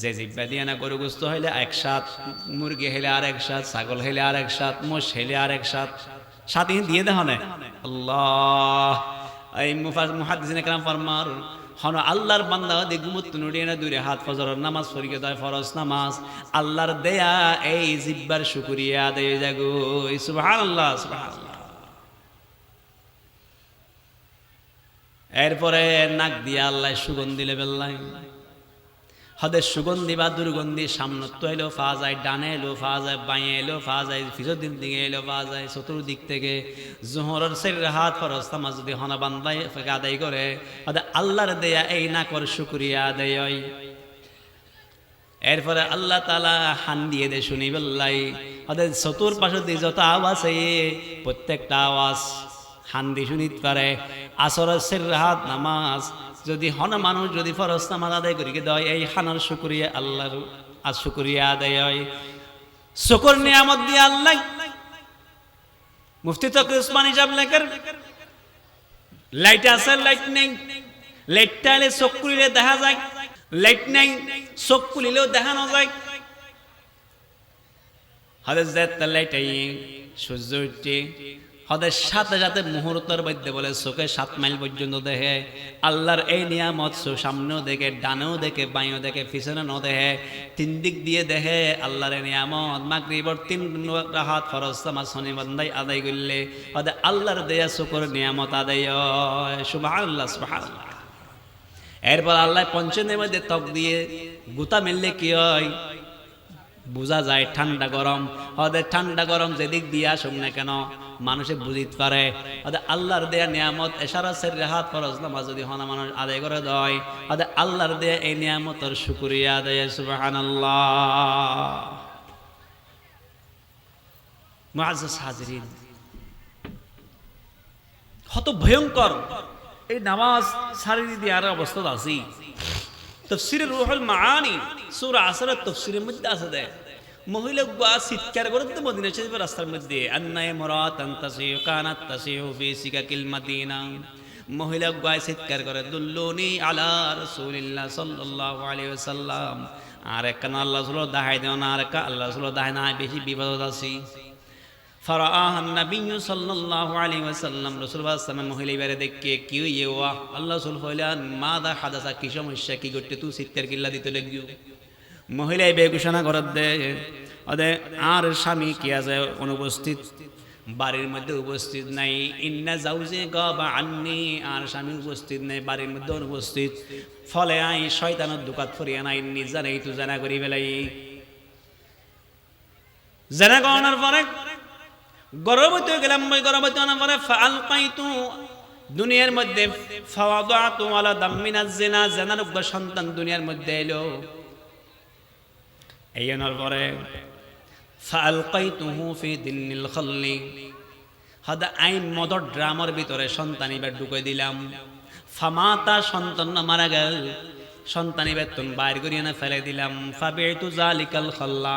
যে জিব্বা দিয়ে না গরু গোস্ত হইলে একসাথ, মুরগি হইলে আর একসাথ, ছাগল হইলে আর একসাথ, মোষ হইলে আর একসাথ, সাথে দিয়ে দেহ না। আল্লাহ, এই মুহাদ্দিসিনে কেরাম ফরমান হন আল্লাহর বান্দা দি গুমত নুড়িয়ে না দূরে হাত ফজরের নামাজ পড়িয়ে দেয়, ফরজ নামাজ আল্লাহর দেয়া এই জিব্বার শুকরিয়া আদায় জাগো। সুবহানাল্লাহ, সুবহানাল্লাহ। এরপরে নাক দিয়ে আল্লাহ সুগন্ধি লেবেল্লাই। হদের সুগন্ধি বা দুর্গন্ধি সামনত এলো পাওয়া যায়, ডানে এলো পাওয়া যায়, বাঁয়ে এলো পাওয়া যায়, ফিজর দিক দিকে এলো পাওয়া যায়, চতুর্দিক থেকে। জোহরের শরীরের হাত ফরজ নামাজ যদি হনা বান্দায় আদায় করে, হদের আল্লাহর দেয়া এই নাকর শুকরিয়া আদায় হয়। এরপরে আল্লাহ তাআলা হান দিয়ে দে শুনি বেল্লাই। হদের চতুর পাশে দিয়ে যত আওয়াজ প্রত্যেকটা আওয়াজ হান দিয়ে শুনিতে পারে। আসরের শরীরের হাত নামাজ যদি হন মানুষ যদি ফরজ নামাজ আদায় করি দেয়, এই হানার শুকরিয়া আল্লাহর আর শুকরিয়া আদায় হয়। শুকর নিয়ামত দিয়ে আল্লাহ মুফতি তকি উসমানী সাহেব লেখের লাইট আছে, লাইট নেই, লাইটটা এলে চোখ খুলিলে দেখা যায়, লাইট নেই চোখ খুলিলেও দেখানো যায়। হাদের লাইট সূর্য উঠছে হদের সাথে সাথে মুহূর্তের মধ্যে বলে চোখে 7 মাইল পর্যন্ত দেখে আল্লাহর এই নিয়ামত, সামনেও দেখে, ডানেও দেখে, বাঁয়েও দেখে, পিছনে ন দেখে, 3 দিক দিয়ে দেখে আল্লাহর নিয়ামত। মাগরিবর 3 রাকাত ফরজ নামাজ শনিবান্দাই আদায় করলে হদে আল্লাহর দেয়া চোখের নিয়ামত আদায় হয়। সুবহানাল্লাহ সুবহানাল্লাহ। এরপর আল্লাহ পঞ্চমের মধ্যে ত্বক দিয়ে গুতা মেললে কি হয় বোঝা যায় ঠান্ডা গরম। হদের ঠান্ডা গরম যেদিক দিয়ে আসুক না কেন মানুষে বুঝিতে পারে হদে আল্লাহর দেয়া নিয়ামত। এশারা সের হাত ফরজ নামাজ যদি হনা মানুষ আদায় করে দেয় হদে আল্লাহর দেয়া এই নিয়ামতের শুকরিয়া আদায়। সুবহানাল্লাহ। মুআজ্জাজ হাজিরিন, কত ভয়ঙ্কর এই নামাজ শারীরিক দিয়ার অবস্থা আছে। তাফসীরে রুহুল মাআনি সূরা আসরের তাফসীরের মধ্যে আছে দেখ মহিলা গা চিৎকার করে তো মদিনা শরীফের রাস্তার মধ্যে আন্নায়ে মুরাতান তাসিউ কানাত তাসিউ ফি সিকাকিল মাদিনা। মহিলা গা চিৎকার করে দুল্লুনি আলা রাসূলিল্লাহ সাল্লাল্লাহু আলাইহি ওয়াসাল্লাম। আর একখানা আল্লাহ রাসূল দাহাই দেও না, আর একটা আল্লাহ রাসূল দাহাই না, বেশি বিপদ আছি। ফারাআহা নবী সাল্লাল্লাহু আলাইহি ওয়াসাল্লাম, রাসূলুল্লাহ সাল্লাল্লাহু আলাইহি ওয়াসাল্লাম মহিলা বাইরে দেখে কি হইয়ে ওয়া আল্লাহ রাসূল কইলেন মাদা হাদাসা, কি সমস্যা, কি করতে তুই চিৎকার কিল্লা দিতে লাগিও। মহিলাই বেঘোষণা করে দে ওদে আর স্বামী কি আছে অনুপস্থিত, বাড়ির মধ্যে উপস্থিত নাই। ইন্না জাউজি গাবা আন্নি, আর স্বামী উপস্থিত নাই, বাড়ির মধ্যে অনুপস্থিত। ফলে আই শয়তানের দুকাত ফরিয়া নাই জানাই তু জানা করি বেলাই। জানা করার পরে গর্ভবতী হয়ে গেলাম। গর্ভবতী হওয়ার পরে ফাআলকাইতু, দুনিয়ার মধ্যে ফাওয়াদাতু আলা দামিনাজ জিনা, জানার সন্তান দুনিয়ার মধ্যে এলো। এই আনার পরে ফাআলকাইতুহু ফি দিনিল খাল্লি, হাদা আই মদর ড্রামার ভিতরে সন্তান এবার ঢুকে দিলাম। ফামাতা, সন্তান মারা গেল, সন্তান এবার তুমি বাইর করিয়ে না ফেলে দিলাম। ফাবিতু জালিকাল খাল্লা,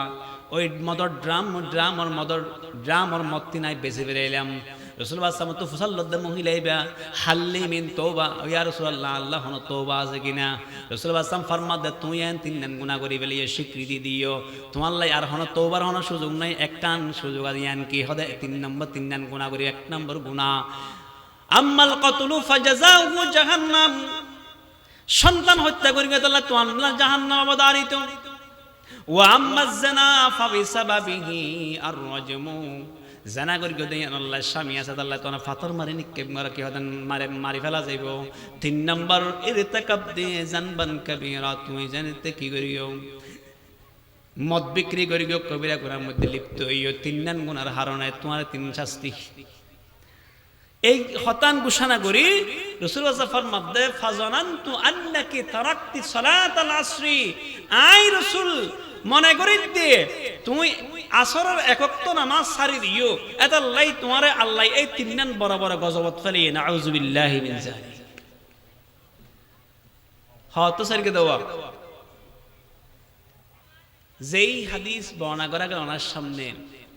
ওই মদর ড্রামর মত্তি নাই বেঁচে বেরাইলাম। রাসূলুল্লাহ সাল্লাল্লাহু আলাইহি ওয়াসাল্লাম তো ফুসাল্লাদ মহিলাইবা হাল্লি মিন তওবা, ইয়া রাসূলুল্লাহ আল্লাহ হন তওবা আছে কিনা। রাসূলুল্লাহ সাল্লাল্লাহু আলাইহি ওয়াসাল্লাম ফরমাদ দে তুই এন 3 দিন গুনাহ করি বলে স্বীকৃতি দিও, তোমার লাই আর হন তওবার হন সুযোগ নাই, একটান সুযোগ আদিয়ান কি হদে 3 নম্বর 3 দিন গুনাহ করি, 1 নম্বর গুনাহ আম্মাল কতলু ফাজাযাহু জাহান্নাম, সন্তান হত্যা করিবে তাহলে তো আল্লাহ জাহান্নাম অবধারিত। ওয়া আম্মাজ জিনা ফাবিসাবাবিহি আর-রাজমু, জানা করি গদে আল্লাহ স্বামী আছে আল্লাহ তো ফাতর মারি নিক্ষেপ মারা কি হতেন মারি ফেলা যাইব। 3 নম্বর ইরতাকাব দে জানবান কাবীরা, তুমি জানিতে কি করিও মদ বিক্রি করিও, কবিরা গুনার মধ্যে লিপ্ত হইও, 3 নং গুনার হারণে তোমার 3 শাস্তি। এই হতান ঘোষণা করি রাসূলুল্লাহ ফরমাতে ফাজানানতু আন্নাকি তারাকতি সালাতাল আসরি, আই রাসূল মনে করি দে তুমি আসরের একক্ত নামাজ ছাড়ি দিও, এতাল্লাই তোমারে আল্লাহ এই 3 নং বড় বড় গজবত ফেলিয়ে নাউযু বিল্লাহি মিন যালিক। হত সারকে দেওয়া যেই হাদিস বর্ণনা করা গেল ওনার সামনে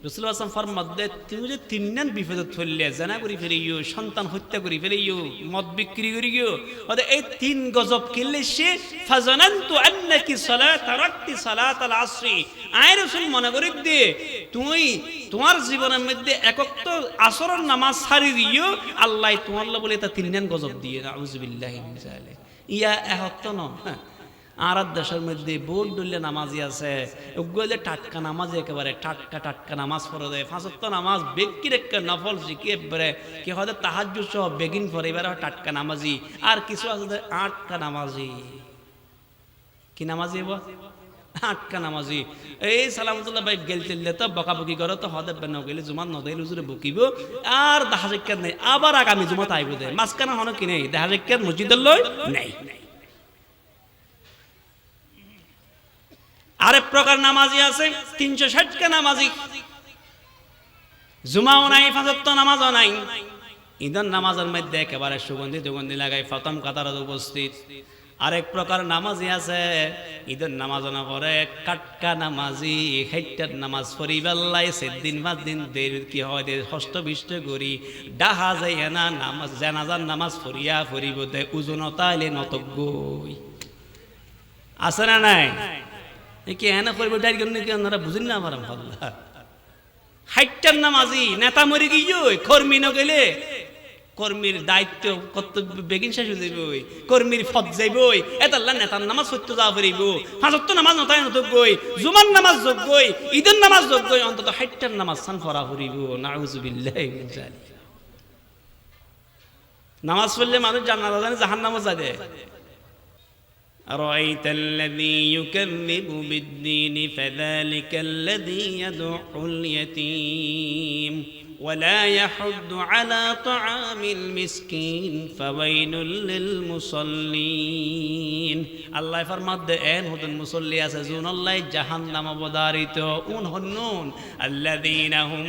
রাসূলুল্লাহ সাল্লাল্লাহু আলাইহি ওয়াসাল্লাম ফরমাতে তুমি যে 3 নং বিপদত ফেললে, জানা করি ফেলিও, সন্তান হত্যা করি ফেলিও, মদ বিক্রি করিও, ওদের এই 3 গজব কিনলে সে ফাজানানতু আন্নাকি তারাকতি সালাতাল আসরি, আই রাসূল মনে করি দে তুমি তোমার জীবনের মধ্যে একক্ত আসরের নামাজ ছাড়ি দিও, আল্লাহ তোমার বলে এটা 3 নং গজব দিয়ে। নাউযু বিল্লাহি মিন যালিক। ইয়া একক্ত ন আর দেশের মধ্যে বোল ডুললে নামাজি আছে, ওগুলো টাটকা নামাজি, একেবারে টাটকা নামাজ পড়ে দেয়, 5 ওয়াক্ত নামাজ বেকির একটা নফল শিখে এবারে কি হয় তাহাজ্জুদ সহ বেগিন পড়ে, এবারে টাটকা নামাজি। আর কিছু আছে 8টা নামাজি, কি নামাজি 8টা নামাজি। এই সালামতুল্লাহ ভাই গেলতে তো বকাবকি করো তো হদে বেন গেলে জুমান নদে হুজুরে বকিব, আর দেহাজিক্কাত নেই, আবার আগামী জুমাত আইব দে, মাঝখানে হন কি নেই দেহাজিক্কাত মসজিদের লই নেই। আরেক প্রকার নামাজি আছে 360টা নামাজি, জুমাও নাই, 5 ওয়াক্ত নামাজও নাই, ঈদের নামাজের মধ্যে একেবারে সুগন্ধি লাগাই প্রথম কাতারে উপস্থিত। আরেক প্রকার নামাজি আছে ঈদের নামাজ না পড়ে, কাটকা নামাজি, হেট্টার নামাজ পড়ি বেল্লাই 7 দিন 5 দিন দের কি হয় দে ষষ্ঠ বিষ্ট করি ডাহা যায় না নামাজ, জানাজার নামাজ পড়িয়া পড়িব দে ওজনতা এলে নতজ্ঞই আছে না নাই? কি এনে করবো ডাইর কি আপনারা বুঝেন না আমার হাইটার নামাজি নেতা মরে গিয়ে কর্মী ন গেলে কর্মীর দায়িত্ব কর্তব্য বেগিন শেষ হয়ে যাবে, কর্মীর ফদ যাইবই, এতাল্লা নেতার নামাজ সত্য যাওয়া পারিব, ফাঁসত্ব নামাজ নতায় নতগই, জুমার নামাজ যোগ্যই, ঈদের নামাজ যোগ্যই, অন্তত হাইটার নামাজ সান ফরা করিব। নাউজুবিল্লাহি মিন যালিক। নামাজ পড়লে মানুষ জান্নাত জানে জাহান্নামও যাবে। أرأيت الذي يكذب بالدين فذلك الذي يدعو اليتيم ولا يحض على طعام المسكين فويل للمصلين الله فرماد ان هدن مصلي اسجون الله جهنم بوداريت ان هنون الذين هم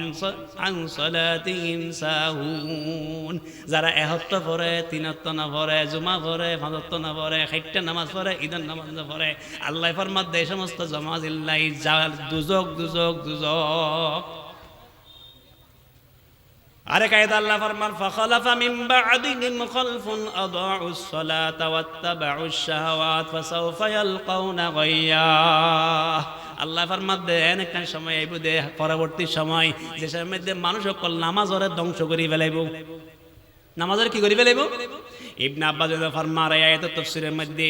عن صلاتهم ساهون যারা এহত্ত পড়ে তিনত্ত না পড়ে জুমা পড়ে ফাজত্ত না পড়ে খাইট্টা নামাজ পড়ে ঈদের নামাজ না পড়ে আল্লাহ ফরমাদ এই সমস্ত জামাজিল্লাহি জাল দুজক দুজক দুজক। আরে কায়দা আল্লাহ ফরমান ফাখালাফা মিন বা'দিহিম খালফুন আদাউস সালাতা ওয়াত্তাবাউস শাহাওয়াত ফাসাউফা ইয়ালকাউনা গায়্যা। আল্লাহ ফরমান দেন একটা সময় আইব দে পরবর্তী সময় যে সময় মানুষ সকল নামাজরে ধ্বংস করি ফেলাইব, নামাজের কি করি ফেলাইব। ইবনে আব্বাস ফরমান আয়াত তাফসীরের মধ্যে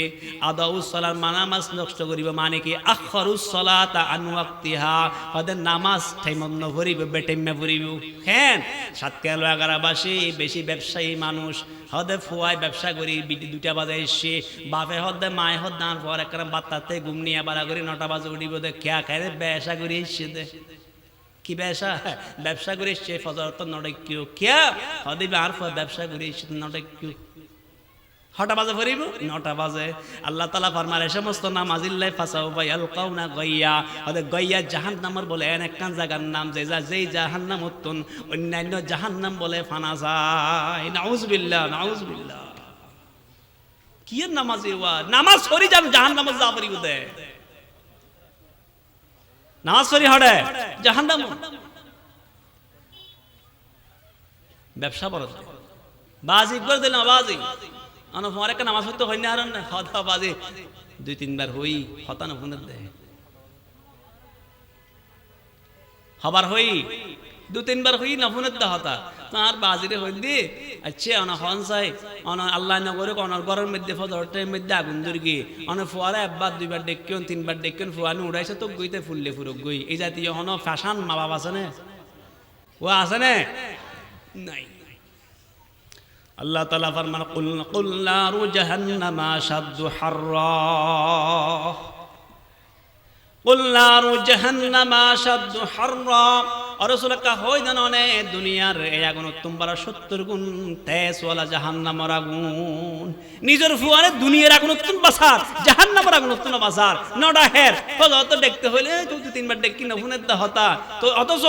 আদাউস সালাত নামাজ নষ্ট করিব মানে কি আখরুস সালাতা আন ওয়াক্তিহা, ওদের নামাজ টাইমন্ন পড়িব বেটাইমে পড়িব। হ্যাঁ সাতকাল 11 বাসে বেশি ব্যবসায়ী মানুষ হদে ফুয়ায় ব্যবসা করি দুটা বাজে এসে বাপে হদে মায় হদ দান পর একটা বাত্তাতে ঘুম নিয়ে বাড়া করি 9টা বাজে উঠিব দে খেয়া খাইলে ব্যবসা করি এসে দে কি ব্যবসা করে এসছে ফজর তো 9টায় কিউ খেয়া হদে আর ব্যবসা করে এসে 9টায় কিউ 6টা বাজে পড়িব 9টা বাজে। আল্লাহ তাআলা ফরমান এই সমস্ত নামাজিল্লাহি ফাসাউফা ইয়ালকাউনা গায়্যা, ওদের গায়্যা জাহান্নামের বলে একখান জায়গার নাম যেই জাহান্নাম উত্তন অন্যান্য জাহান্নাম বলে ফানা যায়। নাউজুবিল্লাহ নাউজুবিল্লাহ। কি নামাজি ওয়া নামাজ পড়ি যান জাহান্নামে যা পড়িব দে নামাজ পড়ি হড়ে জাহান্নাম। ব্যবসা বড় বাজি করে দিলাম বাজি আনো একটা নামাজ পড়তে হয় না আর হতা বাজে 2-3 বার হই হতানো ফোনের দেয় হবার হই 2-3 বার হই না ফোনের দে হতা তার বাজিরে হই দি আচ্ছা অন হন চাই অন আল্লাহ নগরে অনর ঘরের মধ্যে ফজরের মধ্যে আগুন দুর্গি অন ফুয়ারে একবার 2 বার ডেকিয়ন 3 বার ডেকিয়ন ফুয়ানি উড়াইছে তো গইতে ফুললে ফুরক গই এই জাতীয় হন ফ্যাশন মা বাবা আছে না ও আছে না নাই। আল্লাহ তাআলা ফরমান কুল নারু জাহান্নাম আশাদ্দু হাররা, কুল নারু জাহান্নাম আশাদ্দু হাররা। আর রাসূল কা হয় জাননে দুনিয়ার এই আগুন তোমরা 70 গুণ তেজওয়ালা জাহান্নামের আগুন। নিজের ফুয়ারে দুনিয়ার আগুন তুন বাসার জাহান্নামের আগুন তুন বাসার নডা হের ফজর তো দেখতে হইলে 2-3 বার দেখি না ফোনের দা হতা তো অতছ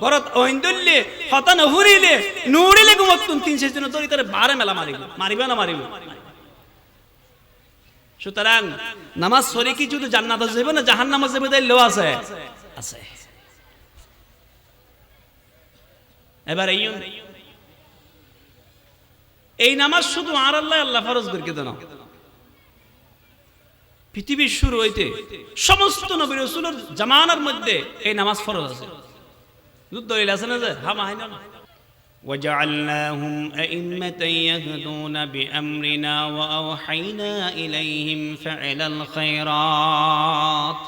ঘরত ওইন্দলে হতা না হুরিলে নুরিলে গুমতুন 3-4 দিন তোর ইতারে বারে মেলা মারিবে না মারিবে। সুতরাং নামাজ পড়ে কি শুধু জান্নাতে যাবে না জাহান্নামে যাবে তাই লো আছে আছে। এবার এই নামাজ শুধু আর আল্লাহ ফরজ করে দেন। পৃথিবীর শুরু হইতে সমস্ত নবী রাসূলের জামানার মধ্যে এই নামাজ ফরজ আছে। দলিল আছে না যে হ্যাঁ মাহিনা وجعلناهم أئمة يهدون بأمرنا وأوحينا إليهم فعل الخيرات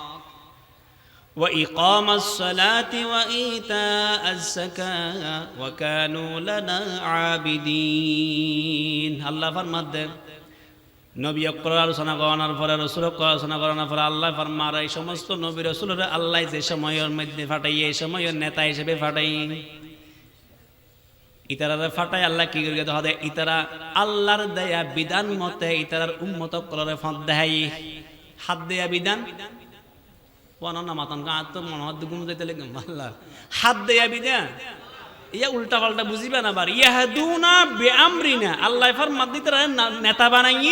وإقام الصلاة وإيتاء الزكاة وكانوا لنا عابدين। الله فرماد নবী আকরার আলোচনা করানোর পরে রাসূল আলোচনা করানোর পরে আল্লাহ ফরমান এই সমস্ত নবী রাসূলরা আল্লাহ যে সময়ের মধ্যে ফাটাই এই সময়ের নেতা হিসেবে ফাটাই ইতারা ফাটাই আল্লাহ কি করে দেখায় ইতারা আল্লাহর দেয়া বিধান মতে ইতারার উম্মত করে ফাঁদ দেয় হাত দেয়া বিধান বর্ণনা মাতান গাত মনহদ গুম যাইতে লাগে আল্লাহ হাত দেয়া বিধান ইয়া উল্টা পাল্টা বুঝিবা না বার ইয়াহদুনা বিআমরিনা আল্লাহ ফরমান দিতরা নেতা বানাই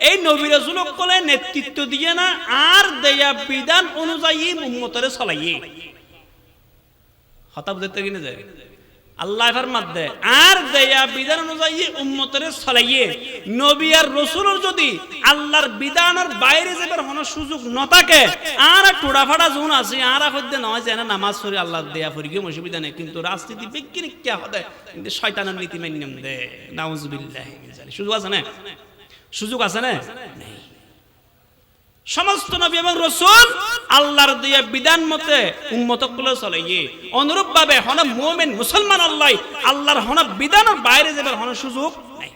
এই নবী রাসূলক কোলে নেতৃত্ব দিয়ে না আর দেয়া বিধান অনুযায়ী উম্মতরে চলাইয়ে হতা বুঝতে কিনে যায় আল্লাহ ফরমাতে আর দেয়া বিধান অনুযায়ী উম্মতের চলাইয়ে নবী আর রাসূলের যদি আল্লাহর বিধানের বাইরে যাবার কোনো সুযোগ না থাকে আর টোড়া ফাড়া জোন আছে আর হইতে নয় যে না নামাজ পড়ি আল্লাহর দেয়া পড়ি কি অসুবিধা নেই কিন্তু রাজনীতি বিজ্ঞানিক কি হবে কিন্তু শয়তানের নীতি মান্যম দে নাউজুবিল্লাহ সুযোগ আছে না সুযোগ আছে না নেই সমস্ত নবী এবং রাসূল আল্লাহর দেয়া বিধান মতে উম্মতগুলো চলাইয়ে অনুরূপ ভাবে হন মুমিন মুসলমান আল্লাহর হন বিধানের বাইরে যাবার হন সুযোগ নাই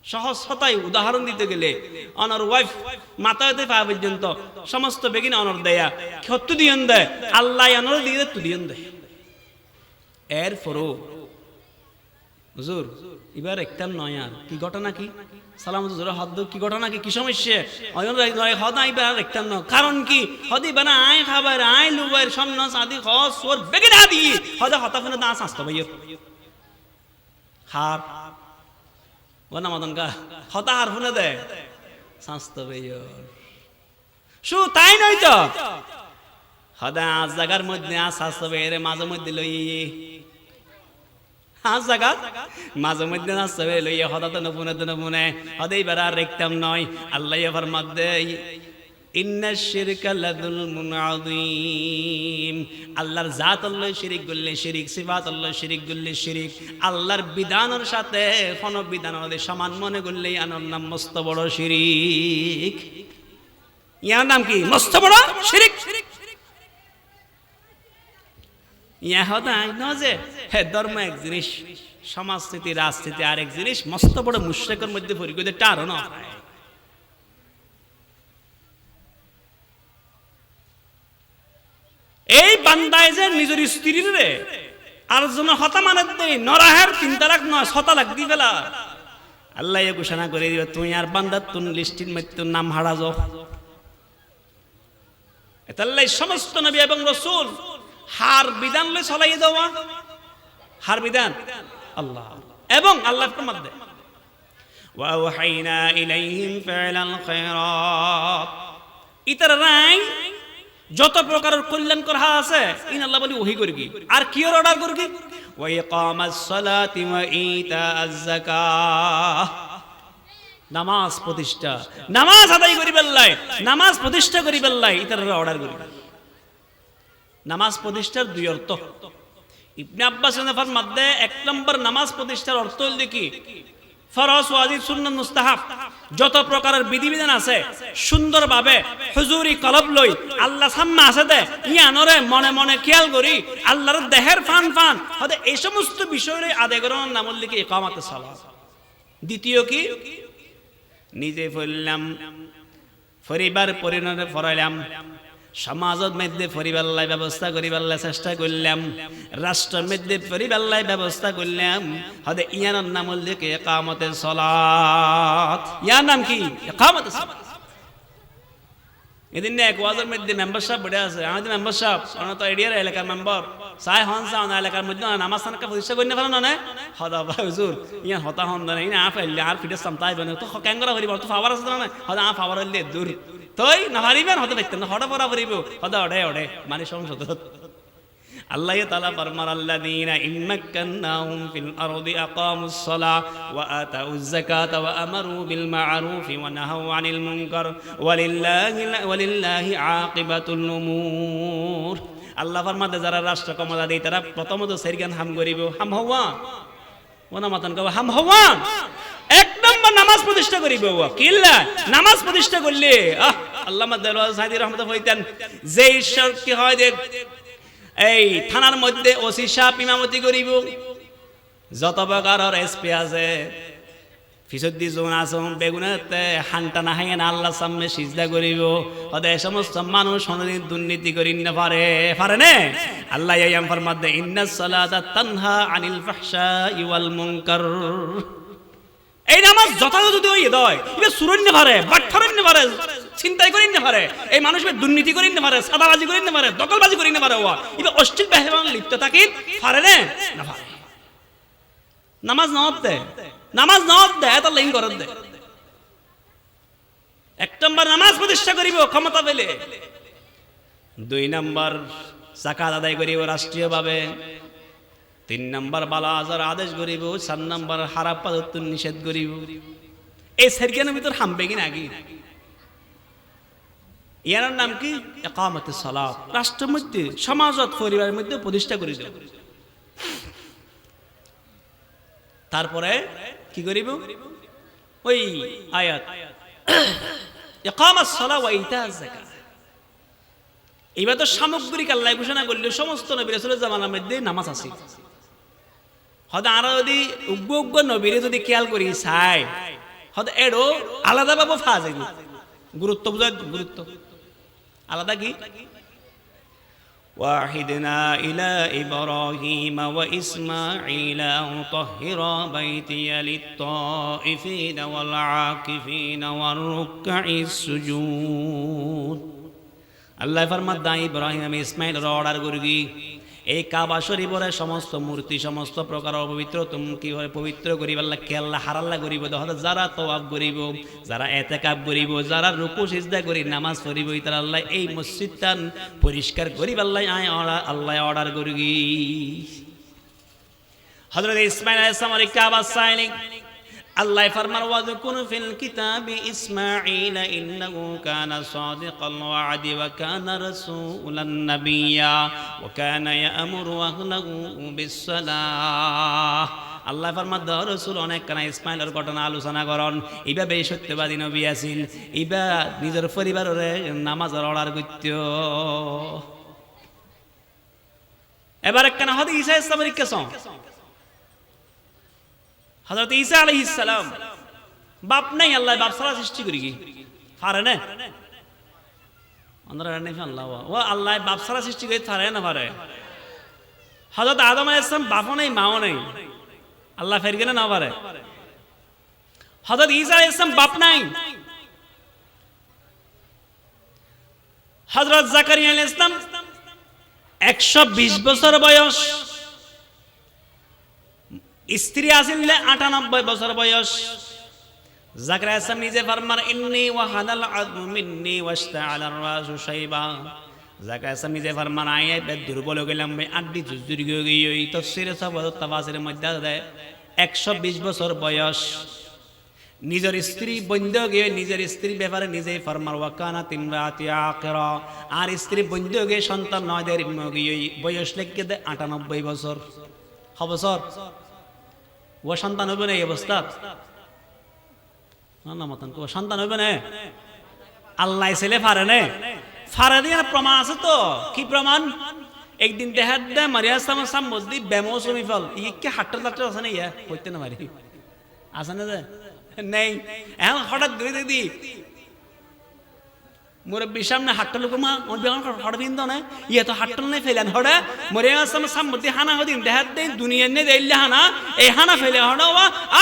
সহজ কথায় উদাহরণ দিতে গেলে অনর ওয়াইফ মাথা হতে পা পর্যন্ত সমস্ত বেগিন অনর দেয়া ক্ষত্তু দিয়ন দেয় আল্লাহ অনর দিয়ে তু দিয়ন দেয় এর ফরো হুজুর এবার একটাম নয় আর কি ঘটনা কি সালামত জোরে হাত কি ঘটনা কি সমস্যা অয়ন নয় হদা এবার একটাম ন কারণ কি হদি বানা আয় খাবার আয় লুবার সামনে সাদি খস ওর বেগিন আদি হদা হতা ফেনে দা সাস্ত ভাইয়ের হার ওনা মদন কা হতা হার ফোনে দে সাস্ত ভাইয়ের শু তাই নয় তো হদা আজ জায়গার মধ্যে আস সাস্ত ভাইয়ের মাঝে মধ্যে লই হাস জায়গা মাঝে মধ্যে আসতে লইয়া হঠাৎ নপুনে হদেই বেড়া রেখতাম নয় আল্লাহ এবার মধ্যে ইন্না শিরকা লাযুলমুন আযীম আল্লাহর জাত আল্লাহ শিরিক করলে শিরিক সিফাত আল্লাহ শিরিক করলে শিরিক আল্লাহর বিধানের সাথে কোন বিধান ওদের সমান মনে করলেই আনার নাম মস্ত বড় শিরিক ইয়ার নাম কি মস্ত বড় শিরিক ধর্ম এক জিনিস সমাজস্থিতি রাজনীতি আরেক জিনিস মস্ত বড় মুশরিকের মধ্যে পরিগত কারণ এই বান্দায় যে নিজের স্ত্রীর রে আর জন্য হতা মানে দেই নরাহের 3 তালাক নয় 6 তালাক দি ফেলা আল্লাহ এ ঘোষণা করে দিবে তুই আর বান্দার তুন লিস্টির মধ্যে তোর নাম হারা যাও এতাল্লাই সমস্ত নবী এবং রাসূল হার বিধান লই চলাই দেওয়া হার বিধান আল্লাহ এবং আল্লাহর ফরমাতে ওয়া ওয়াহাইনা ইলাইহিম ফা'লাল খায়রাত ইতার রাই যত প্রকারের কল্যাণ করা আছে ইন আল্লাহ বলি ওহি করি আর কি অর্ডার করি ওয়া ইকামাস সালাতি ওয়া ইতাআজ যাকাত নামাজ প্রতিষ্ঠা নামাজ আদায় করি বেল্লাই নামাজ প্রতিষ্ঠা করি বেল্লাই ইতার অর্ডার করি নামাজ প্রতিষ্ঠার দুই অর্থ ইবনে আব্বাস এর মধ্যে এক নম্বর নামাজ প্রতিষ্ঠার অর্থ হল কি ফরজ ওয়াজিব সুন্নাত মুস্তাহাব যত প্রকারের বিধিবিধান আছে সুন্দরভাবে হুজুরি কলব লই আল্লাহ সামনে আছে দে ইয়ানরে মনে মনে খেয়াল করি আল্লাহর দেহের ফান ফান হতে এই সমস্ত বিষয়ে আদায় করার নাম হল কি ইকামাতুস সালাত দ্বিতীয় কি নিজে পড়লাম পরিবার পরিণতে পড়াইলাম সমাজের মধ্যে পরিবারলাই ব্যবস্থা করিবারলাই চেষ্টা করলাম রাষ্ট্রের মধ্যে পরিবারলাই ব্যবস্থা করলাম হদে ইয়ার নাম হল যে ইকামতের সালাত ইয়ার নাম কি ইকামতের সালাত এদিন এক ওয়াজের মধ্যে মেম্বারশিপ বড় আছে আমাদের মেম্বারশিপ আমরা তো এরিয়ার এলাকার মেম্বার চাই হন চাও না এলাকার মধ্যে নামাজ সানকা প্রতিষ্ঠা করি না ফেলা না হদা ভাই হুজুর ইয়ার হতা হন না ইনা ফেললে আর ফিটে সামতাই বনে তো ক্যাঙ্গরা করিব তো ফাওয়ার আছে না হদা আ ফাওয়ার হইলে দূর তোই না হারিবেন হতে দেখতেন না হঠাৎ পড়া পড়িব হদা ওড়ে মানে সংসদ আল্লাহ তাআলা ফরমান আল্লাযীনা ইম্মাক্কান্নাহুম ফিল আরদি আকামুস সালাহ ওয়া আতাউজ যাকাতা ওয়া আমারু বিল মা'রুফি ওয়া নাহাউ আনিল মুনকার ওয়ালিল্লাহি আকিবাতুল উমুর আল্লাহ ফরমাতে যারা রাষ্ট্র ক্ষমতা দেয় তারা প্রথমত সেরগান হাম করিব হাম হওয়া ওনা মাতান কব হাম হওয়া এক নম্বর নামাজ প্রতিষ্ঠা করিব কিল্লা নামাজ প্রতিষ্ঠা করলে আল্লামা দেলওয়ার সাইদি রাহমাতুল্লাহ হইতেন যে ঈশ্বর কি হয় যে এই থানার মধ্যে ওসি সাহেব ইমামতি করিব যত প্রকারের এসপি আছে ফিসদ্দি জোন আসম বেগুনাতে হান্টা না হাইন আল্লাহ সামনে সিজদা করিব ওদের সমস্ত মানুষ কোনদিন দুর্নীতি করি না পারে না আল্লাহ ইয়াম ফরমাতে ইন্নাস সালাতা তানহা আনিল ফাহশাই ওয়াল মুনকার এই নামাজ যথাযথ যদি ওই দয় ইবে সুরন্য পারে বাটফারন্য পারে চিন্তাই করি না পারে এই মানুষ দুর্নীতি করি না পারে সাদাবাজি করি না পারে দখলবাজি করি না পারে ওয়া ইবে অশ্লীল বেহায়ান লিপ্ত থাকি পারে না পারে নামাজ নওয়াব দে এত লাইন করত দে এক নম্বর নামাজ প্রতিষ্ঠা করিব ক্ষমতা পেলে দুই নম্বর যাকাত আদায় করিব রাষ্ট্রীয়ভাবে 3 নম্বর বালা আজার আদেশ করিব, 4 নম্বর হারাপ পদার্থ নিষেধ করিব। এই সারখানের ভিতর হামবে কি নাকি? ইয়ার নাম কি? ইকামাতুস সালাত। রাষ্ট্রের মধ্যে, সমাজত, পরিবারের মধ্যে প্রতিষ্ঠা করে দেব। তারপরে কি করিব? ওই আয়াত ইকামাস সালাত ওয়া ইতাজ যাকাত। এইবার তো সামগ্রিক আল্লাহ ঘোষণা করল সমস্ত নবী রাসূলের জামানার মধ্যে নামাজ আছে। হয়তো আর যদি উগ্র নবীরে যদি খেয়াল করি চাই, হয়তো এরও আলাদাভাবে ফাজ যাইব। গুরুত্ব বুঝায়, গুরুত্ব আলাদা কি? ওয়াহিদনা ইলা ইব্রাহিম ওয়া ইসমাঈল আন তাহহিরা বাইতিয়া লিত-তাইফিনা ওয়াল আকিফিনা ওয়ার রুকআইস সুজুদ। আল্লাহ ফরমাত দা ইব্রাহিম আমি ইসমাঈলের অর্ডার করি এই কাবা শরীফের সমস্ত মূর্তি সমস্ত প্রকার অপবিত্র তুমি কি হয় পবিত্র করিব। আল্লাহ কে আল্লাহ হারাল্লাহ করিব, যারা তওয়াফ করিব, যারা ইতিকাফ করিব, যারা রুকু সিজদা করি নামাজ পড়িব, তারা আল্লাহ এই মসজিদটা পরিষ্কার করিব। আল্লাহ অর্ডার করি। হযরত ইসমাঈল আলাইহিস সালাম কাবা সাইনি আল্লাহ ফরমান ওয়াযকুর ফিল কিতাবি ইসমাঈল ইন্নাহু কানা সাদিকাল ওয়া'দি ওয়া কানা রাসূলান নাবিয়্যা ওয়া কানা ইয়া'মুরু আহলাহু বিস-সালাহ। আল্লাহ ফরমান দা রাসূল অনেক কানা ইসমাঈলের ঘটনা আলোচনা করন। এইভাবে সত্যবাদী নবী আছেন, ইবা নিজের পরিবারের নামাজের অর্ডার করত। এবার কেন হযরত ঈসা ইসলামের কেসম হযরত ঈসা আলাইহিস সালাম বাপ নাই, আল্লাহ বাপ ছাড়া সৃষ্টি করি কি পারে না? আমরা নাই আল্লাহ ও আল্লাহ বাপ ছাড়া সৃষ্টি করে পারে না? পারে। হযরত আদম আলাইহিস সালাম বাপও নাই মাও নাই, আল্লাহ ফের গেলে না পারে। হযরত ঈসা আলাইহিস সালাম বাপ নাই। হযরত জাকারিয়া আলাইহিস সালাম 120 বছর বয়স, স্ত্রী আসিলে 98 বছর বয়স। জাকারিয়া আলাইহিস সালাম নিজে ফরমান ইন্নী ওয়াহানাল আযমু মিন্নী ওয়াশতাআলার রাসু শাইবা। জাকারিয়া আলাইহিস সালাম নিজে ফরমান আয় দুর্বল হয়ে গেলাম, আড্ডি জুজুরি হয়ে গই। ওই তাফসীরে সাহাবাত তাফসীরের মধ্যে দেয় 120 বছর বয়স। নিজের স্ত্রী বন্ধ গিয়ে নিজের স্ত্রীর ব্যাপারে নিজেই ফরমান ওয়া কানাত ইমরাতি আকিরা। আর স্ত্রী বন্ধ গিয়ে সন্তান নয় দের গিয়ে বয়স লেগে দেয় 98 বছর। বছর ও সন্তান হবে না এই অবস্থা? না মতন সন্তান হবে না। আল্লাহ ছেলে ফারে না, ফারে দিয়ে প্রমাণ আছে তো। কি প্রমাণ? একদিন দেখার দেয় মারিয়া ইসলামের সামদি বেমৌসুমি ফল ইকে হাট্টার লাট্টার আছে না? ইয়া হইতে না মারি আছে না? নেই। এখন হঠাৎ ধরে দেখি মুরব্বীর সামনে হাট্টা লোক মা হঠাৎ বিন্দু না ইয়ে তো হাট্টাল নেই ফেলেন হঠাৎ মরিয়া ইসলামের সামদি হানা হদিন দেখার দেয় দুনিয়া নেই দিল্লি হানা এই হানা ফেলে হঠাৎ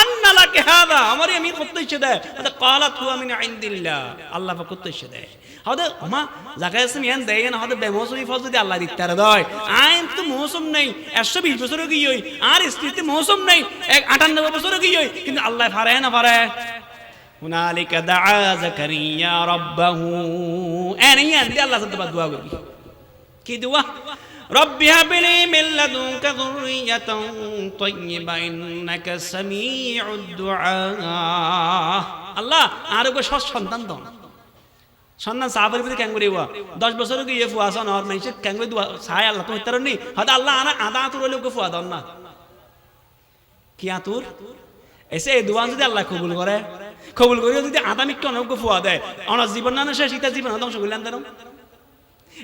আন্নালাকে হাদা আমার আমি করতে ইচ্ছে দেয় কালাত হুয়া মিন ইনদিল্লাহ আল্লাহ পাক করতে ইচ্ছে দেয় হঠাৎ মা জাকারিয়া ইসলাম ইয়ান দেয় না হঠাৎ বেমৌসুমি ফল যদি আল্লাহ দিতে দেয় আইন তো মৌসুম নেই 120 বছর গিয়ে আর স্ত্রীতে মৌসুম নেই 98 বছর গিয়ে কিন্তু আল্লাহ পারে না পারে হুনালিকা দাআ জাকারিয়া রাব্বাহু এনি আন্দি আল্লাহ সাথে দোয়া করি কি দোয়া রব্বি হাবলি মিন লাদুনকা যুররিয়াতান তাইয়্যিবা ইন্নাকা সামিউদ দুআ আল্লাহ আরো সন্তান দাও সন্তান সাহাবের ভিতরে কেন করিবা 10 বছর গিয়ে ফুয়াসন আর মাইছে কেন করে দোয়া চাই আল্লাহ তো হইতারনি হয়তো আল্লাহ আদা আতুর হইলে ওকে ফুয়া দাও না কি আতুর এসে এই দোয়া যদি আল্লাহ কবুল করে কবুল করিও যদি আদামিক অনগ্য ফুয়া দেয় অনার জীবন না শেষ ইতা জীবন ধ্বংস করলেন দেন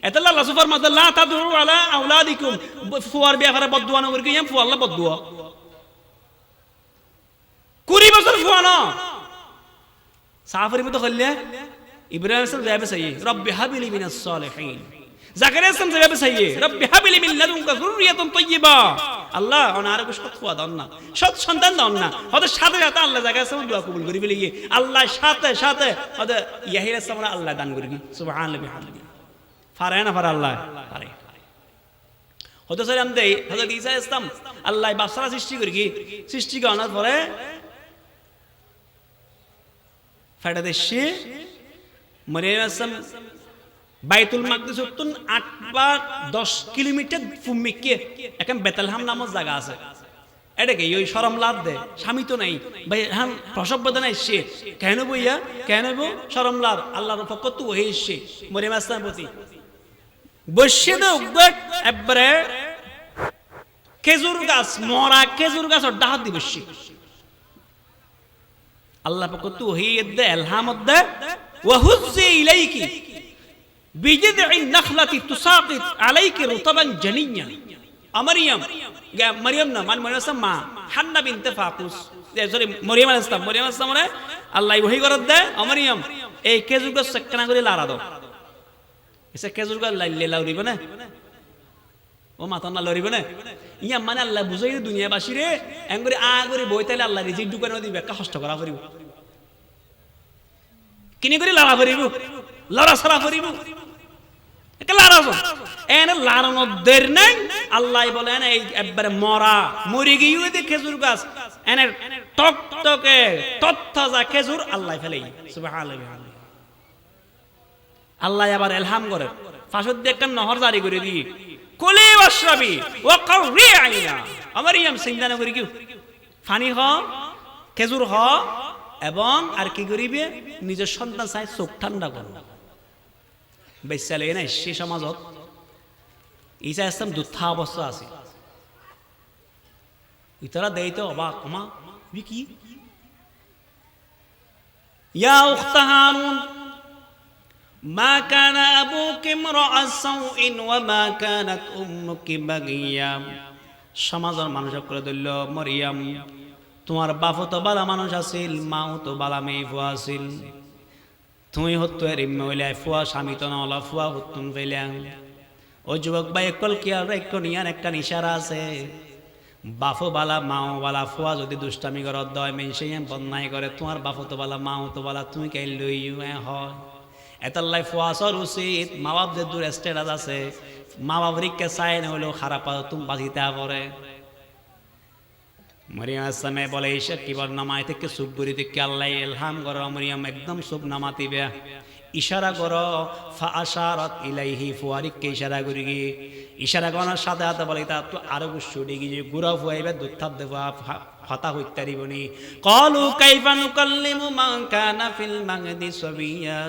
এত আল্লাহ সুফার মধ্যে লা তাদুরু আলা আওলাদিকুম ফুয়ার ব্যাপারে বদদুয়া না করি ফুয়া আল্লাহ বদদুয়া 20 বছর ফুয়া না সাফারি মতো হইলে ইব্রাহিম আলাইহিস সালাম চাইয়ে রব্বি হাবলি মিনাস সালিহিন জাকারিয়া আলাইহিস সালাম চাইয়ে রব্বি হাবলি মিন লাদুনকা যুররিয়াতান তাইয়্যিবা আল্লাহ অনারকে সৎ ফুয়া দাও না সৎ সন্তান দাও না হয়তো সাথে সাথে আল্লাহ জাকারিয়া আলাইহিস সালাম দোয়া কবুল করি বলি আল্লাহ সাথে সাথে হয়তো ইয়াহিয়া আলাইহিস সালাম আল্লাহ দান করি সুবহানাল্লাহি বিহামদিহি পারে না পারে আল্লাহ পারে হয়তো সালাম দেই হযরত ঈসা আলাইহিস সালাম আল্লাহ বাদশাহ সৃষ্টি করি কি সৃষ্টি করার পরে ফেডা দেশে মরিয়ম আলাইহিস সালাম বাইতুল মাকদিস তুন 8 বা 10 কিলোমিটার ফুমিকে এখন বেতলহাম নামক জায়গা আছে এটাকে ওই শরম লাভ দে স্বামী তো নাই ভাই হ্যাঁ প্রসব বেদনা এসছে কেন বইয়া কেন বো শরম লাভ আল্লাহর পক্ষ তো হয়ে এসছে মরিয়ম আসলাম প্রতি বসে দে একবারে খেজুর গাছ মরা খেজুর গাছ ডাহাত দি বসছে আল্লাহ পক্ষ তো হয়ে দে এলহামত দে ওয়াহুজ্জি ইলাইকি বিজিদঈ নাখলাতি তুসাকিত আলাইকি রুতাবান জানিয়া মারিয়াম মারিয়াম না মানে মরিয়ম আসলাম মা হান্না বিনতে ফাকুস সরি মরিয়ম আসলাম রে আল্লাহ ওহী করত দে মারিয়াম এই খেজুর গাছ সেকনা করে লারা দাও এসে খেজুর গাছ লাইলে লাউরিব না ও মাথা না লড়িব না ইয়া মানে আল্লাহ বুঝাই দুনিয়াবাসী রে এঙ্গরে আগরে বই তাইলে আল্লাহ রিজিক ঢুকানো দিবে একটা কষ্ট করা করিব কিনি করে লারা করিব লড়া সারা করিব এটা লারাবো এনে লারানোর দের নাই আল্লাহ বলেন এই একবারে মরে গিয়ে দে খেজুর গাছ এনে টক টকে তত্তাজা খেজুর আল্লাহ ফেলে সুবহানাল্লাহ আল্লাহ আবার ইলহাম করে ফাসদ দিয়ে একটা নহর জারি করে দি কুলি ওয়াশরাবি ওয়া করি আইনা মারিয়াম সিংদানা করে কিউ পানি হ খেজুর হ এবং আর কি করিবে নিজের সন্তান চাই চোখ ঠান্ডা করো বেচালে নাই সে সমাজত ঈসা ইসলাম দুঃখা অবস্থা আছে ইতারা দেইতে অবাক মা কি ইয়া উখতা হারুন মা কানা আবুকি ইমরাআ সাউইন ওয়া মা কানাত উম্মুকি বাগিয়া সমাজের মানুষ করে দিল মরিয়ম তোমার বাপ তো বালা মানুষ আছিল মাও তো বালা মেয়ে ফুয়া আছিল তুমি হতো এর মহিলা ফুয়া স্বামী তো না ফুয়া হতুন ফেলে ও যুবক ভাই একল কি আর এক নিয়ার একটা ইশারা আছে বাফো বালা মাও বালা ফুয়া যদি দুষ্টামি করত দয় মেনসে বদনাই করে তোমার বাফো তো বালা মাও তো বালা তুমি কে লই হয় এতাল্লাই ফুয়া সর উচিত মা বাপ যে দূর স্টেটাস আছে মা বাবরিককে চাই না হলেও খারাপ তুমি বাঁচিতে পরে মরিয়ম আসলামে বলে ঈশা কি বল নামাই থেকে সুপ করি থেকে আল্লাহ ইলহাম করো মরিয়ম একদম সুপ নামাতিবে ইশারা করো ফা আশারাত ইলাইহি ফুয়ারিককে ইশারা করি গিয়ে ইশারা করার সাথে সাথে বলে তা তো আরো গুছুড়ি গিয়ে গুড়া ফুয়াইবে দুধ দেবা হতা হইতে পারিবনি ক্বালু কাইফা নুকাল্লিমু মান কানা ফিল মাহদি সাবিয়া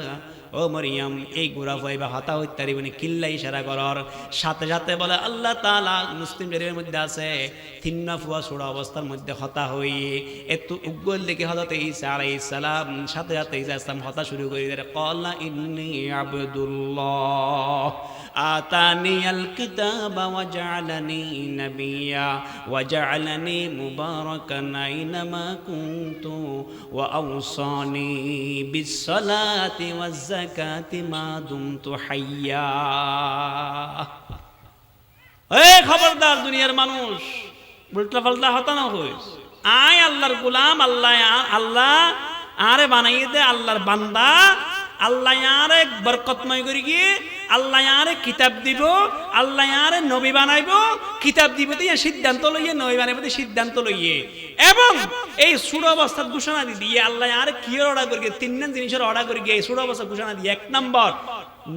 ও মরিয়ম এই গুড়া ফুয়াইবে হতা হইতে পারিবনি কিল্লা ইশারা করার সাথে সাথে বলে আল্লাহ তাআলা মুসলিম শরীফের মধ্যে আছে তিন্না ফুয়া ছোড়া অবস্থার মধ্যে হতা হই এত উগ্গল দেখে হযরত ঈসা আলাইহিস সালাম সাথে সাথে ঈসা ইসলাম হতা শুরু করে দেয় ক্বালা ইন্নী আবদুল্লাহ আতানিয়াল কিতাবা ওয়া জাআলানি নাবিয়্যা ওয়া জাআলানি মুবারাকান আইনামা কুনতু ওয়া আওসানি বিস সালাতি ওয়াজ যাকাতি মা দুমতু হাইয়্যা এই খবরদার দুনিয়ার মানুষ উল্টা পাল্টা হতা না হইস আয় আল্লাহর গোলাম আল্লাহ আরে বানাইয়ে দে আল্লাহর বান্দা আল্লাহ আরে বরকতময় করি গিয়ে আল্লাহ আরে কিতাব দিব আল্লাহ আরে নবী বানাইব কিতাব দিব দিয়ে সিদ্ধান্ত লইয়ে নবী বানাইব দিয়ে সিদ্ধান্ত লইয়ে এবং এই সুর অবস্থার ঘোষণা দিয়ে আল্লাহ আরে কি অর্ডার করি তিন জিনিসের অর্ডার করি গিয়ে এই সুর অবস্থার ঘোষণা দিয়ে এক নম্বর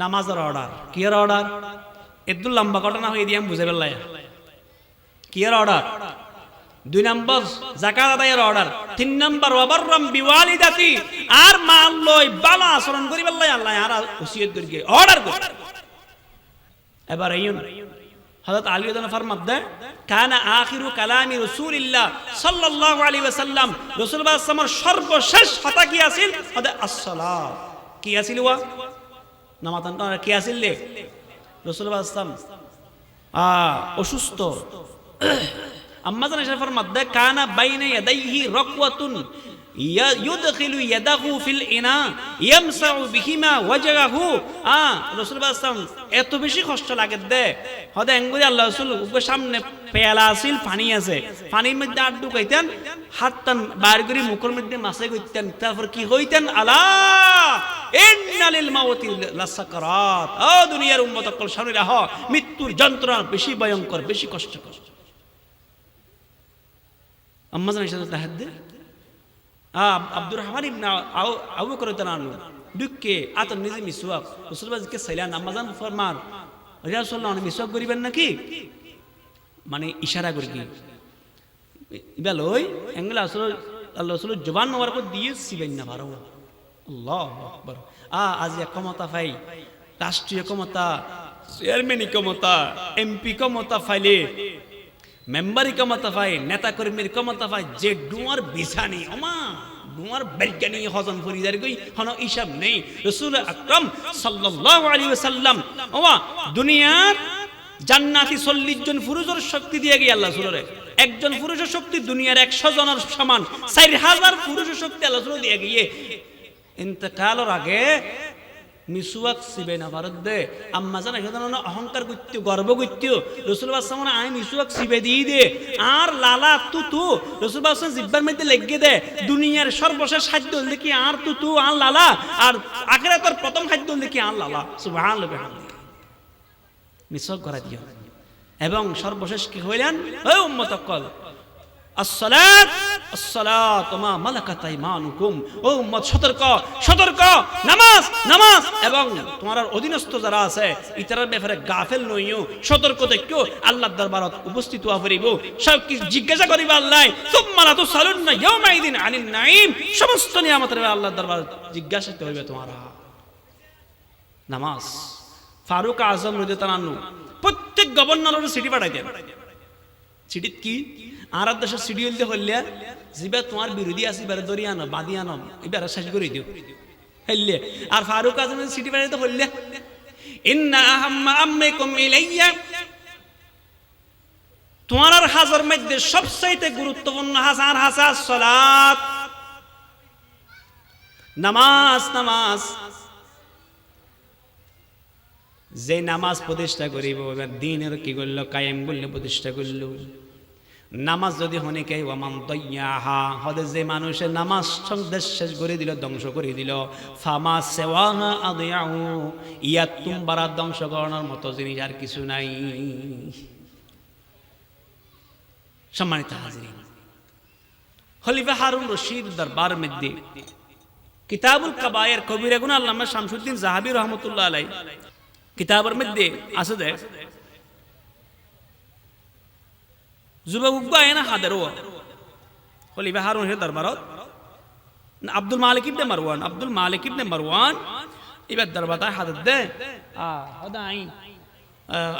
নামাজের অর্ডার কি অর্ডার একটু লম্বা ঘটনা হয়ে দিয়ে আমি বুঝে ফেললাই কি অর্ডার দুই নম্বর যাকাত আদায়ের অর্ডার তিন নম্বর ওয়াবাররাম বিওয়ালিদাতি আর মা লই ভালো আচরণ করি বললাই আল্লাহ আর ওসিয়ত করি অর্ডার কর এবার আইন হযরত আলী রাদিয়াল্লাহু ফরমাত দেয় কানা আখিরু কালামি রাসূলিল্লাহ সাল্লাল্লাহু আলাইহি ওয়াসাল্লাম রাসূল সাল্লাল্লাহু সর্বশেষ কথা কি আছিল হদে আসসালাত কি আছিল ওয়া নামাতান কি আছিল লে রাসূল সাল্লাল্লাহু অসুস্থ আম্মা জান আয়েশা ফরমাত দেয় কানা বাইনা ইয়াদাইহি রাকওয়াতুন ইউদখিলু ইয়াদাহু ফিল ইনা ইয়ামসাউ বিহিমা ওয়াজহাহু রাসূলুল্লাহ সাল্লাল্লাহু এত বেশি কষ্ট লাগে দে হদে এঙ্গুরি আল্লাহ রাসূল ওর সামনে পেয়ালা আছিল পানি আছে পানির মধ্যে হাত ঢুকাইতেন হাতটান বাইর করে মুখের মধ্যে মাছে কইতেন তারপর কি হইতেন আলা ইন্না লিল মাউতি লাসাকারাত ও দুনিয়ার উম্মত সকল শুনে রাখো মৃত্যুর যন্ত্রণা বেশি ভয়ঙ্কর বেশি কষ্টকর আম্মা জান আয়েশা তাহাদ্দে আব্দুর রহমান ইবনে আবু বকর রাদিয়াল্লাহু আনহু ঢুকে আতর নিজে মিসওয়াক রাসূলকে সাইলান আম্মাজান ফরমান ইয়া রাসূলুল্লাহ আপনি মিসওয়াক করিবেন নাকি মানে ইশারা করি কি ইবাল ওই এঙ্গলা আল্লাহ রাসূল জবান মোবারক দিয়ে সিবেন না পারো আল্লাহু আকবার আজ ক্ষমতা পাই রাষ্ট্রীয় ক্ষমতা চেয়ারম্যান ক্ষমতা এমপি ক্ষমতা ফাইলে মেম্বারি ক্ষমতা পায় নেতা কর্মীর ক্ষমতা পায় যে ডুয়ার বিছানি ওমা ডুয়ার বৈজ্ঞানিক হজম ফরিদার কই হন হিসাব নেই রাসূল আকরাম সাল্লাল্লাহু আলাইহি ওয়াসাল্লাম ওমা দুনিয়ার জান্নাতি 40 জন পুরুষের শক্তি দিয়ে গিয়ে আল্লাহ রাসূলের একজন পুরুষের শক্তি দুনিয়ার 100 জনের সমান 4000 পুরুষের শক্তি আল্লাহ রাসূল দিয়ে গিয়ে ইন্তেকালের আগে মিসওয়াক সিবে না ভারত দে আম্মা জানা কেন অহংকার করতে গর্ব করতে রাসূলুল্লাহ সাল্লাল্লাহু আলাইহি ওয়াসাল্লাম আই মিসওয়াক সিবে দিয়ে দে আর লালা তু রাসূলুল্লাহ সাল্লাল্লাহু জিব্বার মধ্যে লেগে দে দুনিয়ার সর্বশেষ খাদ্য দেখি আর তু আর লালা আর আখিরাতের প্রথম খাদ্য দেখি আর লালা সুবহানাল্লাহ মিসওয়াক করা দিও এবং সর্বশেষ কি হইলেন ও উম্মত কল আসসালাত আসসালাতু মা মালাকাত আইমানুকুম ও উম্মত সতর্ক নামাজ এবং তোমার অধীনস্থ যারা আছে ইতার ব্যাপারে গাফেল নইও সতর্ক থেকো আল্লাহর দরবারত উপস্থিত হওয়া পড়িব সব কি জিজ্ঞাসা করিবা আল্লাহ সুম্মা লা তুসালুনা ইয়াউমাইদিন আনিন নাঈম সমস্ত নিয়ামতের আল্লাহর দরবার জিজ্ঞাসা হইবে তোমারা নামাজ ফারুক আজম রাদিয়াল্লাহু আনহু প্রত্যেক গভর্নরের সিটি পাঠাইতেন সিটিত কি আর দেশের সিটি হইতে হইলে জিবা তোমার বিরোধী আছে এবারে দরি আনো বাদি আনো এবারে শেষ করে দিও হইলে আর ফারুক আজমের সিটি পাঠাইতে হইলে ইন্না আহাম্মা আমমিকুম ইলাইয়া তোমার আর হাজার মধ্যে সবচাইতে গুরুত্বপূর্ণ হাজার সালাত নামাজ যে নামাজ প্রতিষ্ঠা করিব এবার দিনের কি করলো কায়েম করলে প্রতিষ্ঠা করল নামাজ যদি হনিকে ওয়ামান দাইয়াহা হদে যে মানুষের নামাজ সন্দেশ শেষ করে দিল ধ্বংস করে দিল ফামা সেওয়াহা আদিয়াউ ইয়া তুমবারা ধ্বংস করানোর মতো জিনিস আর কিছু নাই সম্মানিত হাজিরিন খলিফা হারুন রশিদ দরবার মধ্যে কিতাবুল কাবায়ের কবিরা গুনাহ আল্লামা শামসুদ্দিন জাহাবী রাহমাতুল্লাহ আলাইহি কিতাবের মধ্যে আছে যে যুবক গায়না হাদারও খলিফা হারুনের দরবারত আব্দুল মালিক ইবনে মারওয়ান এবার দরবারে হাদার দে হদাই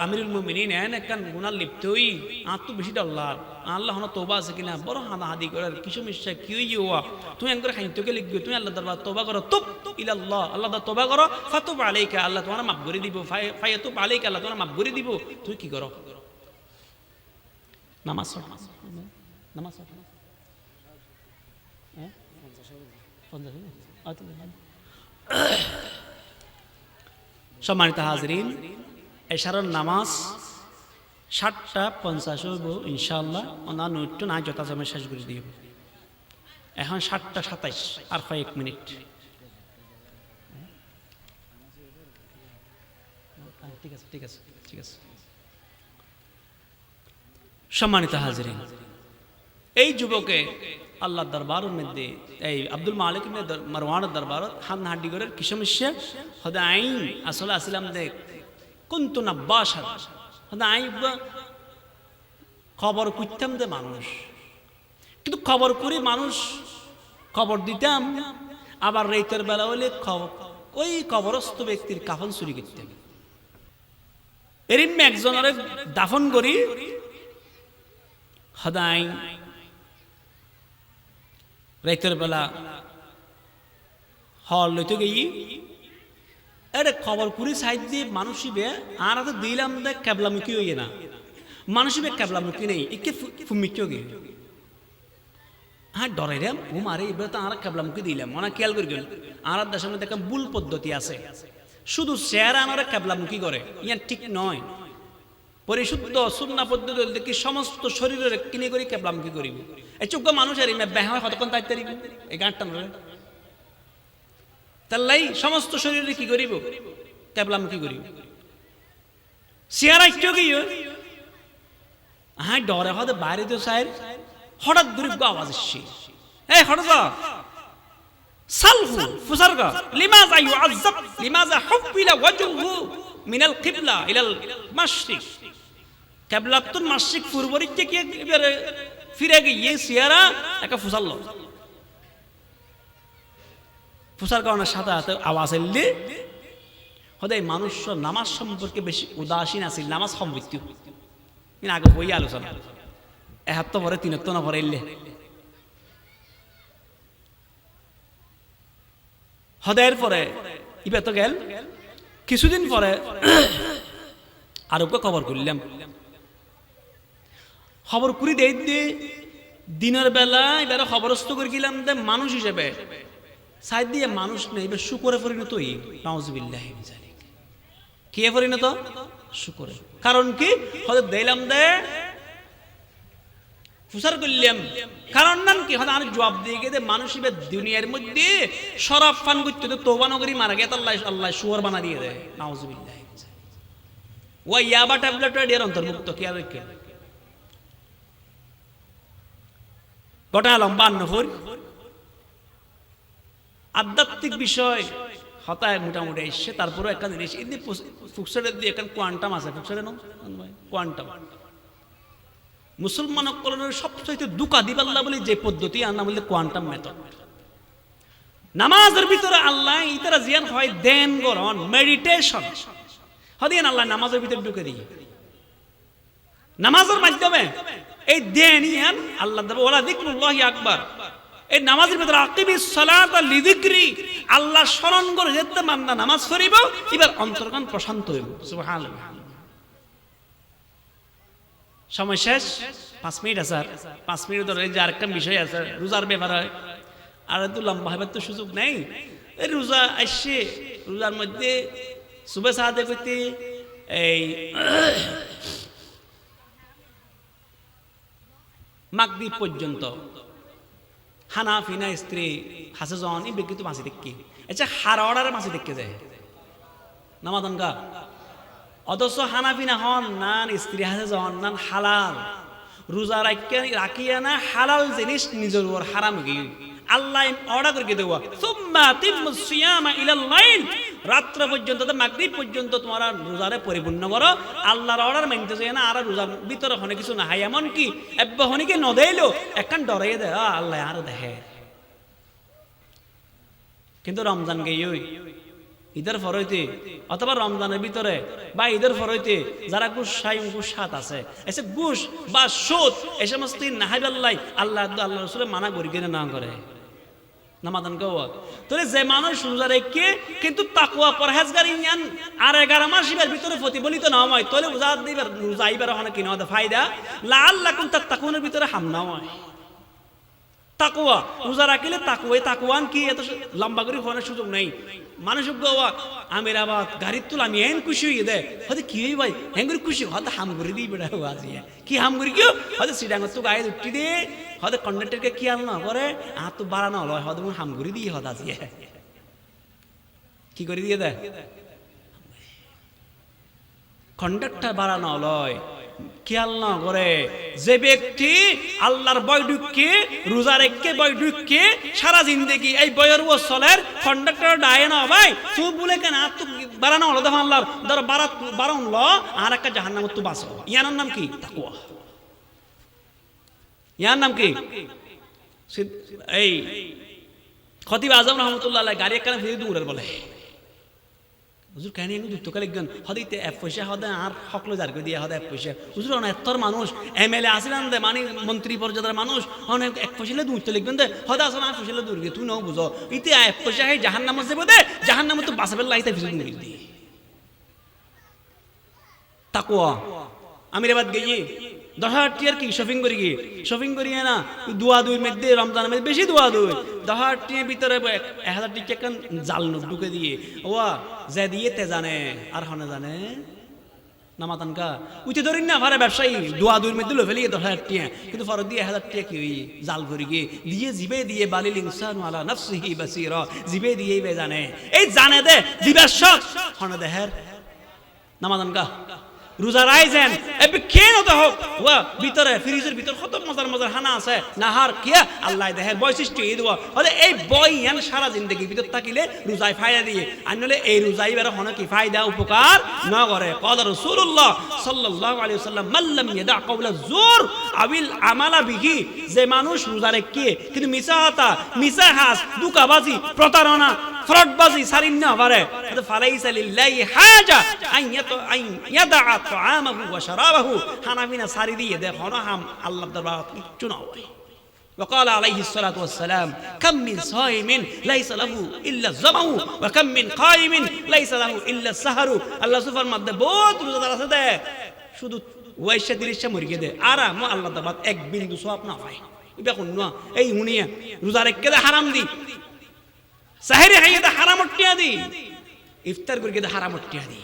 আমিরুল মুমিনিন একখান গুনাহ লিপ্তই আর তো বেশি আল্লাহ হন তওবা আছে কিনা বড় হাদি করার কিছু মিশা কি হইয়া তুই এঙ্গরে খাইতকে লিখবি তুই আল্লাহ দরবার তওবা করো তুব ইলাল্লাহ আল্লাহ দা তওবা করো ফাতুব আলাইকা আল্লাহ তোমার মাফ করে দিব ফায়াতুব আলাইকা আল্লাহ তোমার মাফ করে দিব তুই কি করো নামাজ সম্মানিত হাজরিন এশারের নামাজ 7:50 হইব ইনশাআল্লাহ অন্যান্য একটু না যথাসময় শেষ করে দিব এখন 7:27 আর 1 মিনিট ঠিক আছে সম্মানিত হাজরিন এই যুবকে আল্লাহর দরবারের মধ্যে এই আব্দুল মালিক ইবনে মারওয়ানের দরবারত হান হাড্ডি করে কি সমস্যা হদা আইন আসলে আসলাম দেখ কুনতু নাবাশা হদা আইন খবর কইতাম দে মানুষ কিন্তু খবর করে মানুষ খবর দিতাম আবার রাতের বেলা হলে ওই কবরস্থ ব্যক্তির কাফন চুরি করতাম এরিম একজনের দাফন করি হদাই রাতের বেলা হল লইতে গিয়ে আরে খবর করি সাইড দিয়ে মানুষিবে আর তো দিলাম দেখ ক্যাবলামুখী হইয়ে না মানুষিবে ক্যাবলামুখী নেই একে ফুমিকেও গিয়ে হ্যাঁ ডরে রে ও মারে এবার তো আর ক্যাবলামুখী দিলাম মনে খেয়াল করি গেল আর দেশের মধ্যে একটা ভুল পদ্ধতি আছে শুধু চেহারা আমার ক্যাবলামুখী করে ইয়ার ঠিক নয় পরিশুদ্ধ সুন্নাহ পদ্ধতি দেখি সমস্ত শরীরের কিনে করি ক্যাবলামুখী করিব এই চোখ মানুষের ব্যাহ কতক্ষণ তাইতে পারিব এই গাঁটটা তাল্লাই সমস্ত শরীরে কি করিব ক্যাবলামুখী করিব চেহারা একটু কি হ্যাঁ ডরে হতে বাইরে তো সাইড হঠাৎ দূরে আওয়াজ এসছে এই হঠাৎ সালহু ফুসারগা লিমাযা ইউআযাব লিমাযা হুবিলা ওয়াজহু মিনাল কিবলা ইলাল মাশরিক কিবলাতুল মাশরিক পূর্বরিক থেকে এবারে ফিরে গিয়ে সিয়ারা একটা ফুসাল্লো ফুসার কারণের সাথে সাথে আওয়াজ এলে হদাই মানুষ নামাজ সম্পর্কে বেশি উদাসীন আছে নামাজ সমৃদ্ধি কিন্তু আগে বই আলোচনা এক হাত পরে তিন হাত না পরে এলে হদায়ের পরে ইবে তো গেল কিছুদিন পরে আরোগ্য খবর করলাম খবর করি দেই দিনের বেলা এবারে খবরস্থ করে গেলাম যে মানুষ হিসেবে সাইড দিয়ে মানুষ নেই এবার শুকরে পরিণত নাউজুবিল্লাহ কে পরিণত শুকরে কারণ কি হয়তো দিলাম দে ফুসার করলাম কারণ নাম কি হয়তো আর জবাব দিয়ে গিয়ে মানুষ এবার দুনিয়ার মধ্যে শরাব পান করতে তো তওবা নগরী মারা গেছে আল্লাহ আল্লাহ শুয়োর বানা দিয়ে দেয় নাউজুবিল্লাহ ওই ইয়াবা ট্যাবলেট এর অন্তর্ভুক্ত কি আর কি গোটা লম্বা নহর আধ্যাত্মিক বিষয় হতায় মোটামুটি এসছে তারপরে একটা জিনিস এমনি ফুকসেটের দিয়ে একটা কোয়ান্টাম আছে ফুকসেটের নাম কোয়ান্টাম মুসলমান কলনের সবচাইতে দুকা দিবাল্লা বলে যে পদ্ধতি আর নাম বললে কোয়ান্টাম মেথড নামাজের ভিতরে আল্লাহ ইতারা জিয়ান হয় ধ্যান গরণ মেডিটেশন হদিয়ান আল্লাহ নামাজের ভিতরে ঢুকে দিয়ে নামাজের মাধ্যমে এই ধ্যান ইয়ান আল্লাহ দেব ওয়ালা যিকরুল্লাহি আকবার এই নামাজের ভিতরে আকিমিস সালাতা লিযিকরি আল্লাহ স্মরণ করে যেতে মান্না নামাজ পড়িব এবার অন্তরকান প্রশান্ত হইব সুবহানাল্লাহ সময় শেষ 5 মিনিট আছে 5 মিনিট ধরে যে আরেকটা বিষয় আছে রোজার ব্যাপার হয় আর তো লম্বা হবার তো সুযোগ নেই এই রোজা আসছে রোজার মধ্যে সুবে সাহাতে করতে এই মাগরিব পর্যন্ত হানাফিনা স্ত্রী হাসে জন এই ব্যক্তি তো মাসি দেখি আচ্ছা হার অর্ডারে মাসি দেখতে যায় নামাদান গা অথচ হানাফিনা হন নান স্ত্রী হাসে জন নান হালাল রোজা রাখিয়া না হালাল জিনিস নিজের উপর হারাম গিয়ে আল্লাহ অর্ডার করে দেওয়া সুম্মা তিম্মু সিয়ামা ইলাল লাইল রাত্র পর্যন্ত মাগরিব পর্যন্ত তোমরা রোজারে পরিপূর্ণ করো আল্লাহর অর্ডার মানতে চাই না আর রোজার ভিতরে হনে কিছু না হয় এমন কি এব্বা হনিকে নদেইলো একখান ডরাই দেয় আল্লাহ আর দেখে কিন্তু রমজান গেই ঈদের ফরইতে অথবা রমজানের ভিতরে বা ঈদের ফরইতে যারা গুসাত আছে এসে গুস বা সুদ এই সমস্ত নাহাইবাল্লাই আল্লাহ আল্লাহ রাসূলের মানা করি কিনা না করে নামাদান গাওয়া তাহলে যে মানুষ রোজা রেখে কিন্তু তাকওয়া পরহেজগারি ইয়ান আর 11 মাস এর ভিতরে প্রতিফলিত না হয় তাহলে রোজা দিবার রোজা আইবার হনে কি না ফায়দা লাআল্লাকুম তাত্তাকুনের ভিতরে হামনা হয় তাকওয়া রোজা রাখিলে তাকওয়ান কি এত লম্বা করে হওয়ার সুযোগ নেই মানুষ গাওয়া আমিরাবাদ গাড়ির তুল আমি এন খুশি হয়ে দেয় হয়তো কি হই ভাই হেঙ্গুরি খুশি হয়তো হাম করে দিই বেড়া আজিয়া কি হাম করে কিও হয়তো সিডাঙ্গর তো গায়ে উঠি দে হয়তো কন্ডাক্টরকে কি আল না করে আর তো বাড়ানো হলো হয়তো হাম করে দিয়ে হয়তো আজিয়া কি করে দিয়ে দেয় কন্ডাক্টর বাড়ানো লয় খেয়াল না করে যে ব্যক্তি আল্লাহর বয় ঢুকে রোজা রেখে বয় ঢুকে সারা জিন্দেগি এই বয়ের ওসলের কন্ডাক্টর ডায় না ভাই তুই বলে কেন আর তো বাড়ানো হলো দেখো আল্লাহর ধর বাড়ান ল আর একটা জাহান্নামত তো বাঁচো ইয়ার নাম কি তাকওয়া ইয়ার নাম কি এই খতিব আজম রহমতুল্লাহ আলাইহি গাড়ি একখানে ফিরে দূরের বলে হুজুর কেন এগুলো দুটো কালে গান হদিতে এক পয়সা হদে আর হকলো জার করে দিয়ে হদে এক পয়সা হুজুর অনেক এত্তর মানুষ এমএলএ আসিলেন দে মানে মন্ত্রী পর্যায়ের মানুষ অনেক এক পয়সা দুইতে লিখবেন দে হদে আসলে আর পয়সা দূর গিয়ে তুই নাও বুঝো ইতে এক পয়সা হয় জাহান্নামে যাবে দে জাহান্নামে তো বাঁচাবে লাইতে ফিরে দূর দিয়ে তাকওয়া আমিরাবাদ গিয়ে 10,000 টিয়ার কি শপিং করি গিয়ে শপিং করিয়ে না দোয়া দুই মধ্যে রমজানের মধ্যে বেশি দোয়া দুই 10,000 টিয়ার ভিতরে 1,000 টিকা কান জাল নোট ঢুকে দিয়ে ওয়া যে দিয়ে তে জানে আর হনে জানে নামাতান কা উইতে ধরিন না ভারে ব্যবসায়ী দোয়া দুই মধ্যে লো ফেলিয়ে 10,000 টিয়া কিন্তু ফরদ দিয়ে 1,000 টিয়া কি হই জাল ভরি গিয়ে দিয়ে জিবে দিয়ে বালিল ইনসানু আলা নাফসিহি বাসীরা জিবে দিয়ে বে জানে এই জানে দে দিবাশক হনে দেহের নামাতান কা রোজা রাইজেন এবে খেয়ে নতে হোক ওয়া ভিতরে ফ্রিজের ভিতর কত মজার মজার খানা আছে নাহার কিয়া আল্লাহ দেহের বৈশিষ্ট্য এই দেওয়া হলে এই বইয়ান সারা জিন্দগি ভিতর থাকিলে রোজায় ফায়দা দিয়ে আনলে এই রোজাই বের হন কি ফায়দা উপকার না করে কদ রাসূলুল্লাহ সাল্লাল্লাহু আলাইহি ওয়াসাল্লাম মাল্লাম ইয়াদা কাওলা জুর আবিল আমালা বিহি যে মানুষ রোজা রেখে কিন্তু মিসাহাতা মিসাহাস দুকাবাজি প্রতারণা ফ্রডবাজি সারিন না পারে ফালাইসা লিল্লাহি হাজা আন ইয়াদা তাআমাহু ওয়া শারাবাহু হানাফিনা সারি দিয়ে দেখো না হাম আল্লাহর দরবারে কিচ্ছু না হয় وقال عليه الصلاة والسلام كم من صائم ليس له إلا الظمأ وكم من قائم ليس له إلا السهر الله سبحانه মধ্যে বহুত রোজাদার আছে দে শুধু ওয়াইশা দিরিশা মরি গেদে আরাম আল্লাহর দরবারে এক বিন্দু সওয়াব না পায় এটা কোন না এই হুনিয়া রোজা রেখে দে হারাম দি সাহরি খাইয়ে দে হারাম উঠিয়া দি ইফতার করে দে হারাম উঠিয়া দি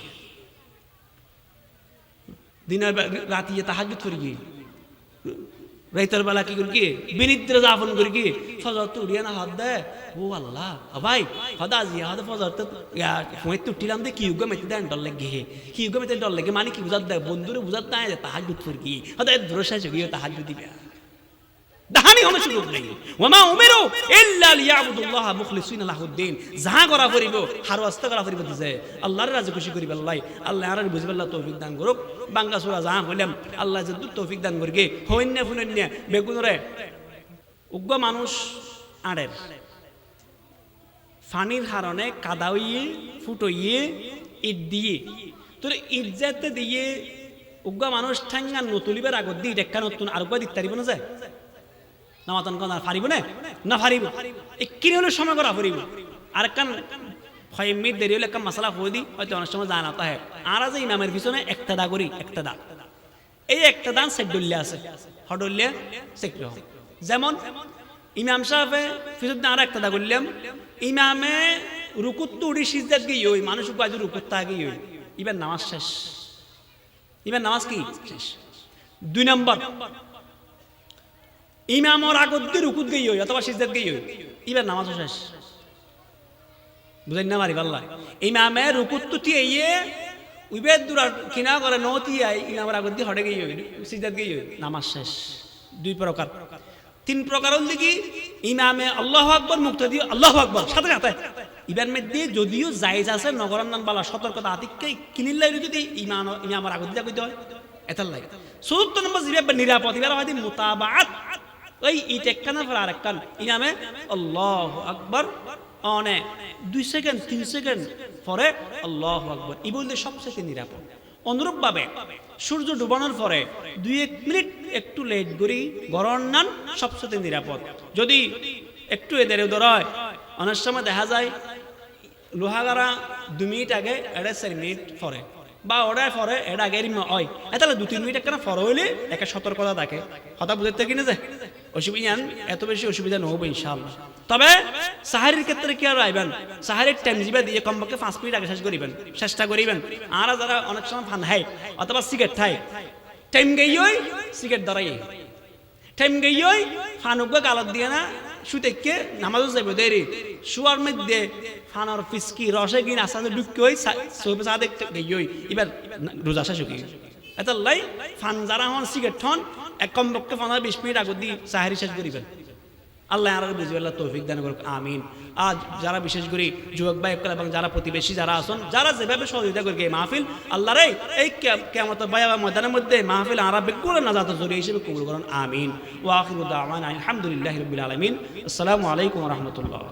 দিনের রাতে তাহাজ্জুদ করি গিয়ে রাইতের বেলা কি করি কি বিনিদ্রা যাপন করি কি ফজর তো উড়িয়ে না হাত দেয় ও আল্লাহ ভাই হদা জিয়া হদা ফজর তো ফোঁয়ে তো উঠিলাম দে কি উগা মেতে দেন ডর লাগে কি উগা মেতে ডর লাগে মানে কি বুঝাত দেয় বন্ধুরে বুঝাত দেয় যে তাহাজ্জুদ করি কি হদা ভরসা জগিয়ে তাহাজ্জুদ দিবে দাহানি হলো সুযোগ নেই ওমা উমিরু ইল্লা লিয়াবুদুল্লাহ মুখলিসিনা লাহুদ্দিন যাহা করা করিব হার ওয়াস্তা করা করিব দিছে আল্লাহর রাজি খুশি করিব আল্লাহ আল্লাহ আর বুঝিবাল্লাহ তৌফিক দান করুক বাঙ্গা সূরা যাহা কইলাম আল্লাহ যদি তৌফিক দান করগে হইন্না ফুনন্না বেগুনরে উগ্গ মানুষ আড়ের ফানির হারনে কাদাইয়ে ফুটইয়ে ইট দিয়ে তোর ইট যেতে দিয়ে উগ্গ মানুষ ঠাঙ্গা নতুলিবার আগত দি দেখা নতুন আর কয় দিতে পারিব না যায় নামাতন কোন ফারিব না ফারিব কিনে হলে সময় করা ফারিব আর কান 5 মিনিট দেরি হলে কাম মশলা হয়ে দি হয়তো অনেক সময় জানা তা হয় আর যে ইমামের পিছনে একটা দা করি একটা দা এই একটা দান সেকডুল্লা আছে হডুল্লা সেকডু যেমন ইমাম সাহেবে ফিরুদ্দিন আর একটা দা করলাম ইমামে রুকুত উড়ি সিজদাত গিয়ে ওই মানুষ কাজু রুকুত তা গিয়ে ইবার নামাজ শেষ ইবার নামাজ কি শেষ 2 নম্বর ইমামর আগত দিয়ে রুকুত গই হই অথবা সিজদাত গই হই এবার নামাজ শেষ বুঝেন না মারি আল্লাহ ইমামে রুকুত তুতি আইয়ে উইবে দুরা কিনা করে নতি আই ইমামর আগত দিয়ে হড়ে গই হই সিজদাত গই হই নামাজ শেষ 2 প্রকার 3 প্রকার হল কি ইমামে আল্লাহু আকবার মুক্তাদি আল্লাহু আকবার সাথে সাথে ইবার মধ্যে যদিও জায়েজ আছে নগরান নান বালা সতর্কতা আতিককে কিনিলাই যদি ইমামর আগত দিয়ে কইতে হয় এতাল লাগে 74 নম্বর জিবে নিরাপদ এবার হয় মুতাবাআত ওই ইট একখানা পর আরেকখান ইমামে আল্লাহু আকবার অনে 2 সেকেন্ড 3 সেকেন্ড পরে আল্লাহু আকবার এই বলতে সবচেয়ে নিরাপদ অনুরূপ ভাবে সূর্য ডুবানোর পরে 2-1 মিনিট একটু লেট করি গরম নান সবচেয়ে নিরাপদ যদি একটু এদের হয় অনেক সময় দেখা যায় লোহাগারা 2 মিনিট আগে 4 মিনিট পরে বা ওরা পরে এর আগে হয় তাহলে 2-3 মিনিট একটা পরে হইলে একটা সতর্কতা থাকে কথা বুঝতে কিনে যায় অসুবিধা এত বেশি অসুবিধা নহবে ইনশাআল্লাহ তবে সাহারির ক্ষেত্রে কি আর আইবেন সাহারির টাইম জিবা দিয়ে কমপক্ষে 5 মিনিট আগে শেষ করিবেন চেষ্টা করিবেন আর যারা অনেক সময় ফান খায় অথবা সিগারেট খায় টাইম গইই সিগারেট ধরাই টাইম গইই ফানুক গালত দিয়ে না শুতেকে নামাজও যাইব দেরি শুয়ার মধ্যে ফানার ফিসকি রসে গিন আসানে ঢুকি হই সবে সাদে গইই এবার রোজা শেষ হই এত লাই ফান যারা হন সিগারেট হন এক কমপক্ষে 15-20 মিনিট আগে দিয়ে সাহারি শেষ করিবেন আল্লাহ আর বুঝিবাল্লাহ তৌফিক দান করুক আমিন আজ যারা বিশেষ করে যুবক ভাই এবং যারা প্রতিবেশী যারা আছেন যারা যেভাবে সহযোগিতা করে মাহফিল আল্লাহ রে এই কিয়ামত ভয়াবহ ময়দানের মধ্যে মাহফিল আরাবে করে নাজাত জড়িয়ে হিসেবে কবুল করুন আমিন ওয়া আখিরু দাওয়ানা আলহামদুলিল্লাহি রাব্বিল আলামিন আসসালামু আলাইকুম ওয়া রাহমাতুল্লাহ